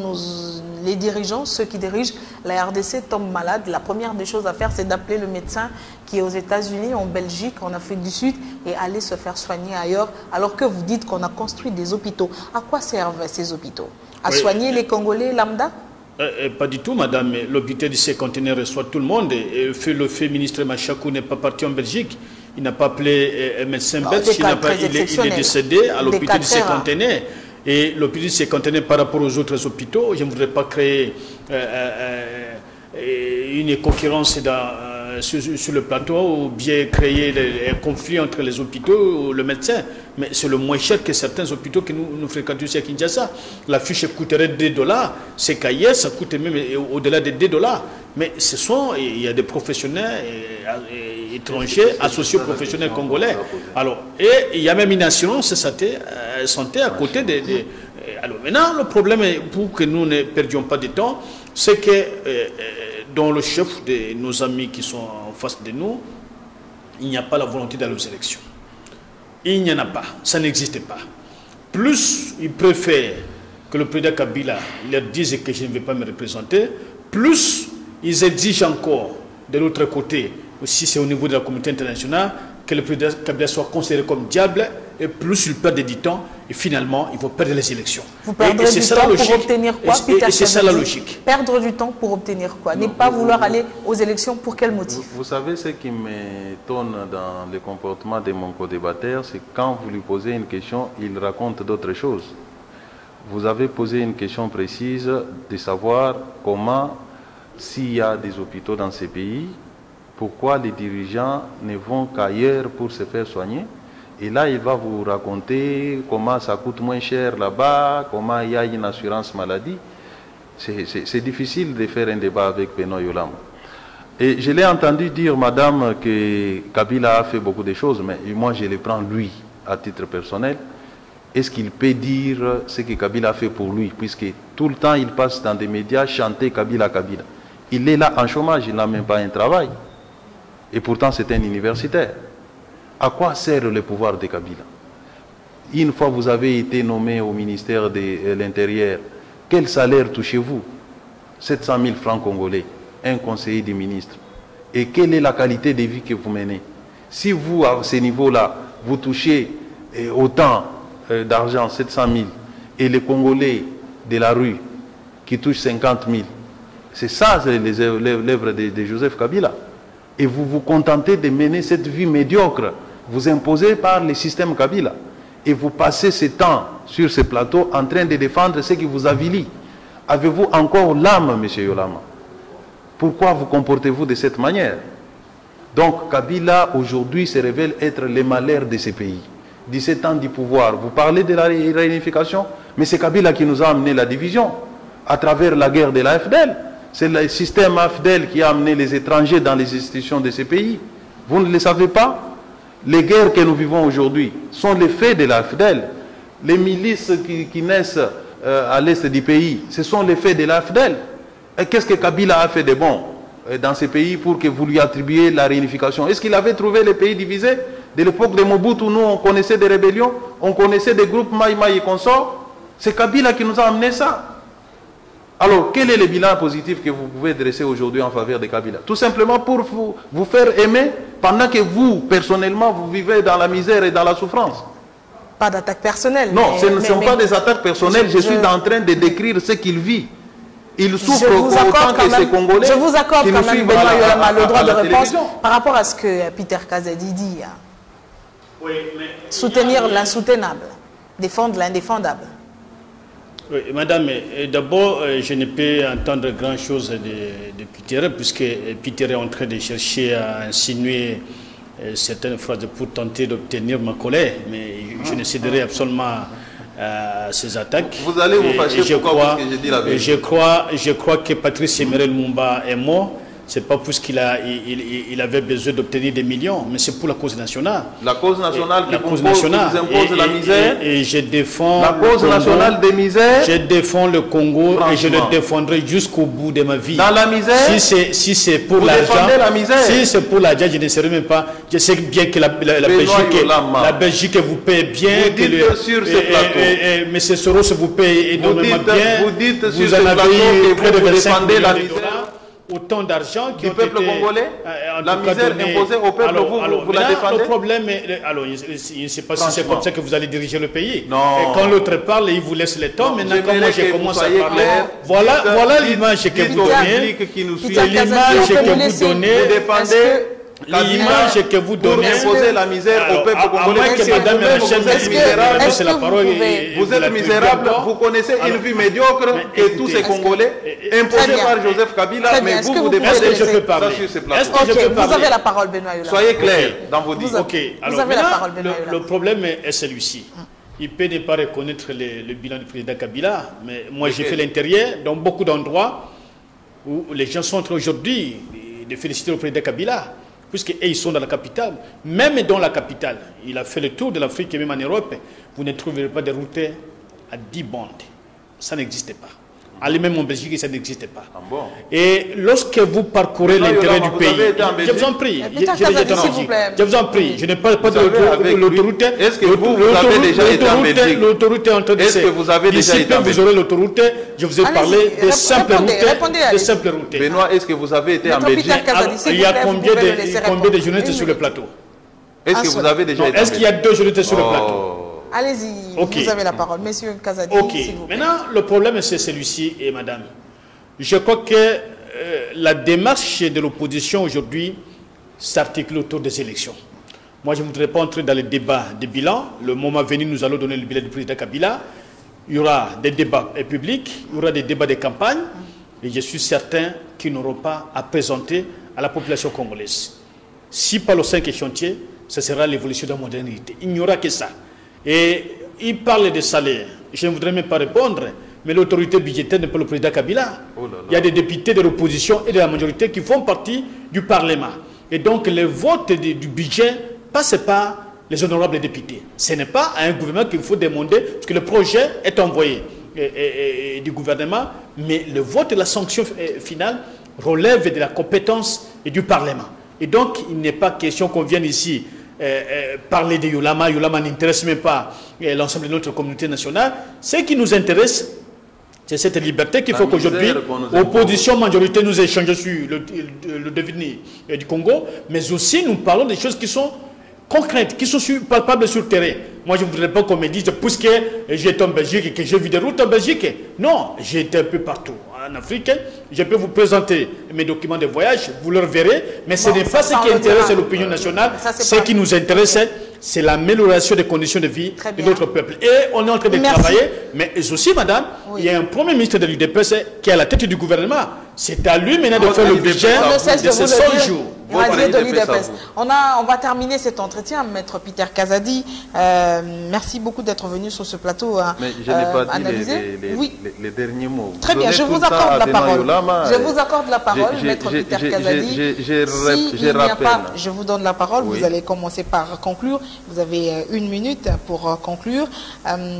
les dirigeants, ceux qui dirigent la RDC tombent malades, la première des choses à faire, c'est d'appeler le médecin qui est aux États-Unis, en Belgique, en Afrique du Sud, et aller se faire soigner ailleurs, alors que vous dites qu'on a construit des hôpitaux. À quoi servent ces hôpitaux? À soigner les Congolais lambda? Pas du tout, madame. L'hôpital du Cinquantenaire reçoit tout le monde. Et le fait ministre Machakou n'est pas parti en Belgique. Il n'a pas appelé un médecin belge. Il est décédé à l'hôpital du Cinquantenaire. Et l'hôpital du Cinquantenaire, par rapport aux autres hôpitaux, je ne voudrais pas créer une concurrence sur le plateau ou bien créer un conflit entre les hôpitaux ou le médecin. Mais c'est le moins cher que certains hôpitaux que nous fréquentons ici à Kinshasa. La fiche coûterait $2. C'est qu'ailleurs, ça coûte même au-delà de $2. Mais il y a des professionnels étrangers associés aux professionnels congolais. Alors, et il y a même une assurance santé à côté alors maintenant, le problème, pour que nous ne perdions pas de temps, c'est que dans le chef de nos amis qui sont en face de nous, il n'y a pas la volonté d'aller aux élections. Il n'y en a pas, ça n'existe pas. Plus ils préfèrent que le président Kabila leur dise que je ne vais pas me représenter, plus ils exigent encore de l'autre côté, aussi c'est au niveau de la communauté internationale, que le président Kabila soit considéré comme diable, et plus ils perdent du temps, et finalement ils vont perdre les élections. Vous perdrez du temps pour obtenir quoi, et c'est ça la logique. Perdre du temps pour obtenir quoi? Ne pas vouloir aller aux élections, pour quel motif? Vous savez, ce qui m'étonne dans le comportement de mon co-débatteur, c'est quand vous lui posez une question, il raconte d'autres choses. Vous avez posé une question précise de savoir comment, s'il y a des hôpitaux dans ces pays, pourquoi les dirigeants ne vont qu'ailleurs pour se faire soigner. Et là, il va vous raconter comment ça coûte moins cher là-bas, comment il y a une assurance maladie. C'est difficile de faire un débat avec Benoît Yolama. Et je l'ai entendu dire, madame, que Kabila a fait beaucoup de choses, mais moi, je le prends lui, à titre personnel. Est-ce qu'il peut dire ce que Kabila a fait pour lui, puisque tout le temps, il passe dans des médias chanter Kabila, Kabila. Il est là en chômage, il n'a même pas un travail. Et pourtant, c'est un universitaire. À quoi sert le pouvoir de Kabila? Une fois vous avez été nommé au ministère de l'Intérieur, quel salaire touchez-vous? 700 000 francs congolais, un conseiller du ministre. Et quelle est la qualité de vie que vous menez? Si vous, à ce niveau-là, vous touchez autant d'argent, 700 000, et les Congolais de la rue qui touchent 50 000, c'est ça l'œuvre de Joseph Kabila. Et vous vous contentez de mener cette vie médiocre, vous imposez par le système Kabila. Et vous passez ce temps sur ce plateau en train de défendre ce qui vous avilit. Avez-vous encore l'âme, M. Yolama? Pourquoi vous comportez-vous de cette manière? Donc Kabila aujourd'hui se révèle être le malheur de ce pays. 17 ans du pouvoir. Vous parlez de la réunification, mais c'est Kabila qui nous a amené la division à travers la guerre de la FDL. C'est le système AFDEL qui a amené les étrangers dans les institutions de ces pays. Vous ne le savez pas? Les guerres que nous vivons aujourd'hui sont les faits de l'AFDEL. Les milices qui naissent à l'est du pays, ce sont les faits de l'AFDEL. Et qu'est-ce que Kabila a fait de bon dans ces pays pour que vous lui attribuiez la réunification? Est-ce qu'il avait trouvé les pays divisés? De l'époque de Mobutu, nous, on connaissait des rébellions, on connaissait des groupes Maï et consorts. C'est Kabila qui nous a amené ça. Alors, quel est le bilan positif que vous pouvez dresser aujourd'hui en faveur de Kabila? Tout simplement pour vous faire aimer pendant que vous, personnellement, vous vivez dans la misère et dans la souffrance. Pas d'attaque personnelle. Non, ce ne sont pas des attaques personnelles. Je suis en train de décrire ce qu'il vit. Il souffre autant que ces Congolais. Je vous accorde quand même, Benoît Yolama, le droit de réponse par rapport à ce que Peter Kazadi dit. Oui, mais soutenir l'insoutenable, défendre l'indéfendable. Oui, madame, d'abord, je ne peux entendre grand-chose de Peter, puisque Peter est en train de chercher à insinuer certaines phrases pour tenter d'obtenir ma colère, mais je ne céderai absolument à ces attaques. Vous allez vous fâcher pourquoi? Parce que j'ai dit la vérité. Je crois que Patrice Emerel Lumumba est mort c'est pas parce qu'il il avait besoin d'obtenir des millions, mais c'est pour la cause nationale. La cause nationale qui vous impose la misère. Et je défends la cause nationale des misères. Je défends le Congo et je le défendrai jusqu'au bout de ma vie. Dans la misère. Si c'est pour l'argent, si c'est pour l'argent, je ne serai même pas. Je sais bien que la Belgique vous paye bien. Vous dites sur ce plateau. M. Soros vous paye énormément bien. Vous dites sur ce plateau que vous défendez la misère. Autant d'argent du peuple congolais, la misère imposée au peuple, vous la défendez. Le problème est, alors, je ne sais pas si c'est comme ça que vous allez diriger le pays. Non. Et quand l'autre parle, il vous laisse le temps. Maintenant, quand moi je commence à parler, voilà l'image que vous donnez. L'image que vous donnez. Vous défendez l'image que vous donnez pour imposer la misère au peuple congolais. Vous êtes misérable, vous connaissez une vie médiocre que tous ces Congolais imposés par Joseph Kabila, mais vous défendez ça sur ces plateaux. Vous avez la parole, Benoît. Soyez clair dans vos dires. Vous avez la parole, Benoît. Le problème est celui-ci. Il peut ne pas reconnaître le bilan du président Kabila, mais moi j'ai fait l'intérieur dans beaucoup d'endroits où les gens sont en train aujourd'hui de féliciter le président Kabila. Puisqu'ils sont dans la capitale, même dans la capitale, il a fait le tour de l'Afrique et même en Europe, vous ne trouverez pas de routes à 10 bandes. Ça n'existe pas. Allez même en Belgique, ça n'existe pas. Ah bon? Et lorsque vous parcourez l'intérêt du pays, je vous en prie, je vous en prie, je n'ai pas de l'autoroute. Est-ce que vous avez déjà été en Belgique? L'autoroute est en train de Est-ce que vous avez déjà été en Belgique? Vous aurez l'autoroute, je vous ai parlé des simples routes. Benoît, est-ce que vous avez été en Belgique? Il y a combien de journalistes sur le plateau? Est-ce que vous avez déjà été en Belgique? Est-ce qu'il y a 2 journalistes sur le plateau? Allez-y, vous avez la parole. Monsieur Kazadi, s'il vous plaît. Maintenant, le problème, c'est celui-ci, et madame. Je crois que la démarche de l'opposition aujourd'hui s'articule autour des élections. Moi, je ne voudrais pas entrer dans les débats de bilan. Le moment venu, nous allons donner le bilan du président Kabila. Il y aura des débats publics, il y aura des débats de campagne. Et je suis certain qu'ils n'auront pas à présenter à la population congolaise. Si par le 5 chantier, ce sera l'évolution de la modernité. Il n'y aura que ça. Et il parle de salaire. Je ne voudrais même pas répondre, mais l'autorité budgétaire n'est pas le président Kabila. Il y a des députés de l'opposition et de la majorité qui font partie du Parlement. Et donc, le vote du budget passe par les honorables députés. Ce n'est pas à un gouvernement qu'il faut demander, parce que le projet est envoyé du gouvernement, mais le vote et la sanction finale relèvent de la compétence du Parlement. Et donc, il n'est pas question qu'on vienne ici parler de Yolama. Yolama n'intéresse même pas l'ensemble de notre communauté nationale. Ce qui nous intéresse, c'est cette liberté qu'il faut qu'aujourd'hui, opposition, majorité, nous échangeons sur le devenir du Congo, mais aussi nous parlons des choses qui sont concrètes, qui sont palpables sur le terrain. Moi, je ne voudrais pas qu'on me dise, puisque j'ai été en Belgique et que j'ai vu des routes en Belgique. Non, j'ai été un peu partout en Afrique. Je peux vous présenter mes documents de voyage, vous le verrez, mais ce n'est pas ce qui intéresse l'opinion nationale. Ce qui nous intéresse, c'est l'amélioration des conditions de vie de notre peuple. Et on est en train de travailler, mais aussi, madame, il y a un premier ministre de l'UDPS qui est à la tête du gouvernement. C'est à lui maintenant de faire le budget de ces 100 jours. On va terminer cet entretien, maître Peter Kazadi. Merci beaucoup d'être venu sur ce plateau. Mais je n'ai pas dit les derniers mots. Très bien, je vous accorde la parole. Je vous accorde la parole, maître Peter Kazadi. Je vous donne la parole. Vous allez commencer par conclure. Vous avez 1 minute pour conclure.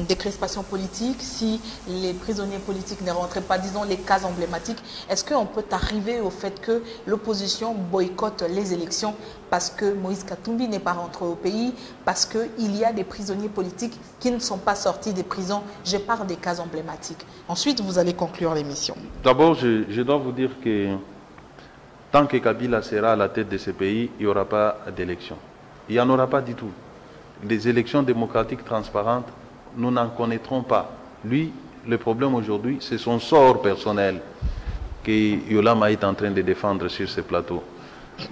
Décrispation politique, si les prisonniers politiques ne rentraient pas, disons les cas emblématiques, est-ce qu'on peut arriver au fait que l'opposition boycotte les élections parce que Moïse Katumbi n'est pas rentré au pays, parce qu'il y a des prisonniers politiques qui ne sont pas sortis des prisons? Je parle des cas emblématiques. Ensuite, vous allez conclure l'émission. D'abord, je dois vous dire que tant que Kabila sera à la tête de ce pays, il n'y aura pas d'élection. Il n'y en aura pas du tout. Les élections démocratiques transparentes, nous n'en connaîtrons pas. Lui, le problème aujourd'hui, c'est son sort personnel que Yolama est en train de défendre sur ce plateau.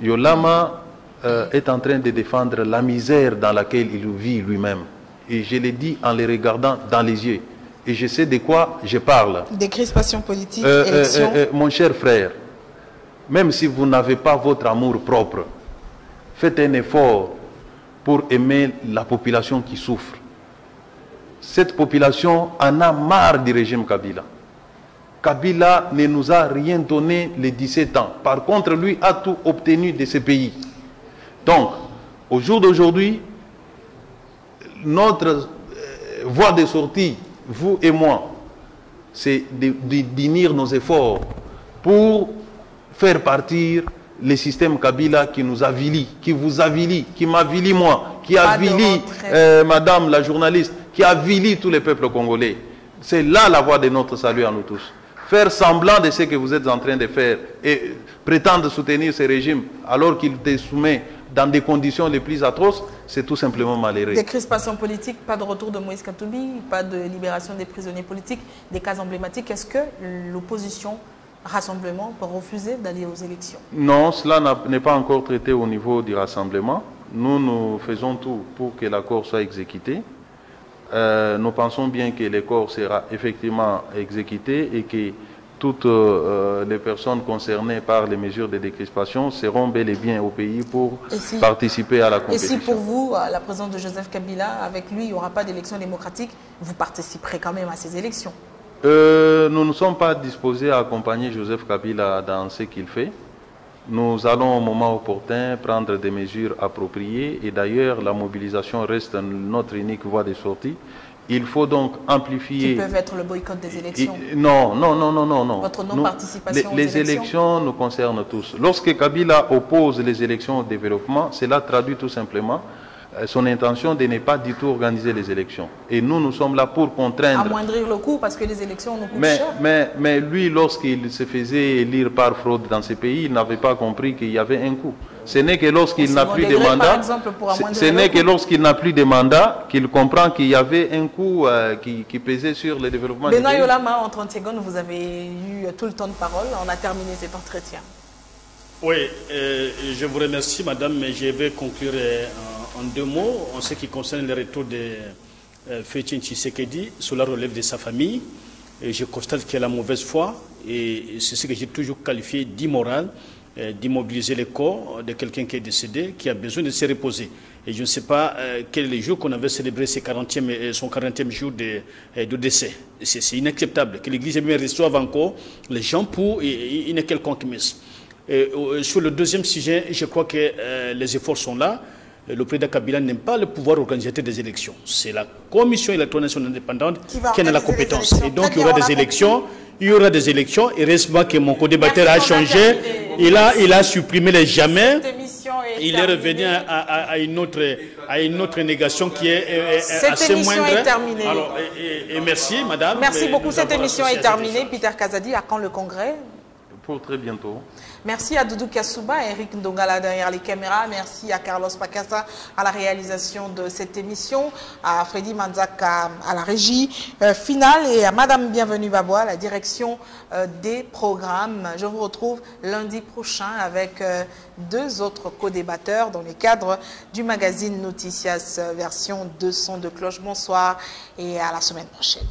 Yolama est en train de défendre la misère dans laquelle il vit lui-même. Et je l'ai dit en le regardant dans les yeux. Et je sais de quoi je parle. Décrispation politique, élection. Mon cher frère, même si vous n'avez pas votre amour propre, faites un effort pour aimer la population qui souffre. Cette population en a marre du régime Kabila. Kabila ne nous a rien donné les 17 ans. Par contre, lui a tout obtenu de ce pays. Donc, au jour d'aujourd'hui, notre voie de sortie, vous et moi, c'est d'unir nos efforts pour faire partir le système Kabila qui nous avilit, qui vous avilit, qui m'avilit moi, qui avilit madame la journaliste, qui avilit tous les peuples congolais. C'est là la voie de notre salut à nous tous. Faire semblant de ce que vous êtes en train de faire et prétendre soutenir ce régime alors qu'il te soumet dans des conditions les plus atroces, c'est tout simplement malheureux. Des crispations politiques, pas de retour de Moïse Katumbi, pas de libération des prisonniers politiques, des cas emblématiques. Est-ce que l'opposition Rassemblement peut refuser d'aller aux élections? Non, cela n'est pas encore traité au niveau du Rassemblement. Nous faisons tout pour que l'accord soit exécuté. Nous pensons bien que l'accord sera effectivement exécuté et que toutes les personnes concernées par les mesures de décrispation seront bel et bien au pays pour participer à la compétition. Et si pour vous, la présence de Joseph Kabila, avec lui, il n'y aura pas d'élection démocratique, vous participerez quand même à ces élections? Nous ne sommes pas disposés à accompagner Joseph Kabila dans ce qu'il fait. Nous allons au moment opportun prendre des mesures appropriées et d'ailleurs la mobilisation reste notre unique voie de sortie. Il faut donc amplifier... Qui peuvent être le boycott des élections? Non, non, non, non, non. Votre non-participation aux élections? Les élections nous concernent tous. Lorsque Kabila oppose les élections au développement, cela traduit tout simplement son intention de ne pas du tout organiser les élections. Et nous sommes là pour contraindre... Amoindrir le coût parce que les élections nous coûtent cher. Mais lui, lorsqu'il se faisait élire par fraude dans ces pays, il n'avait pas compris qu'il y avait un coût. Ce n'est que lorsqu'il n'a plus de mandat, qu'il comprend qu'il y avait un coût qui pesait sur le développement du pays. Benoît Yolama, en 30 secondes, vous avez eu tout le temps de parole. On a terminé cet entretien. Oui, je vous remercie, madame, mais je vais conclure en 2 mots en ce qui concerne le retour de Fétine Tshisekedi. Cela relève de sa famille. Et je constate qu'il a la mauvaise foi et c'est ce que j'ai toujours qualifié d'immoral, d'immobiliser le corps de quelqu'un qui est décédé, qui a besoin de se reposer. Et je ne sais pas quel est le jour qu'on avait célébré son 40e jour de décès. C'est inacceptable que l'Église même reçoive encore les gens pour une quelconque messe. Sur le deuxième sujet, je crois que les efforts sont là. Le président Kabila n'aime pas le pouvoir organisateur des élections. C'est la Commission électorale nationale indépendante qui a la compétence. Et donc, il y aura des élections. Il y aura des élections. Et heureusement que mon co-débatteur a changé. Il a supprimé les jamais. Il est revenu à une autre négation qui est assez moindre. Cette émission est terminée. Alors, et merci, madame. Merci beaucoup. Cette émission est terminée. Peter Kazadi, à quand le congrès? Pour très bientôt. Merci à Doudou Kassouba, Eric Ndongala derrière les caméras. Merci à Carlos Pacasa à la réalisation de cette émission, à Freddy Manzaka à la régie finale et à Madame Bienvenue Babois à la direction des programmes. Je vous retrouve lundi prochain avec 2 autres co-débatteurs dans le cadre du magazine Noticias version 200 de cloche. Bonsoir et à la semaine prochaine.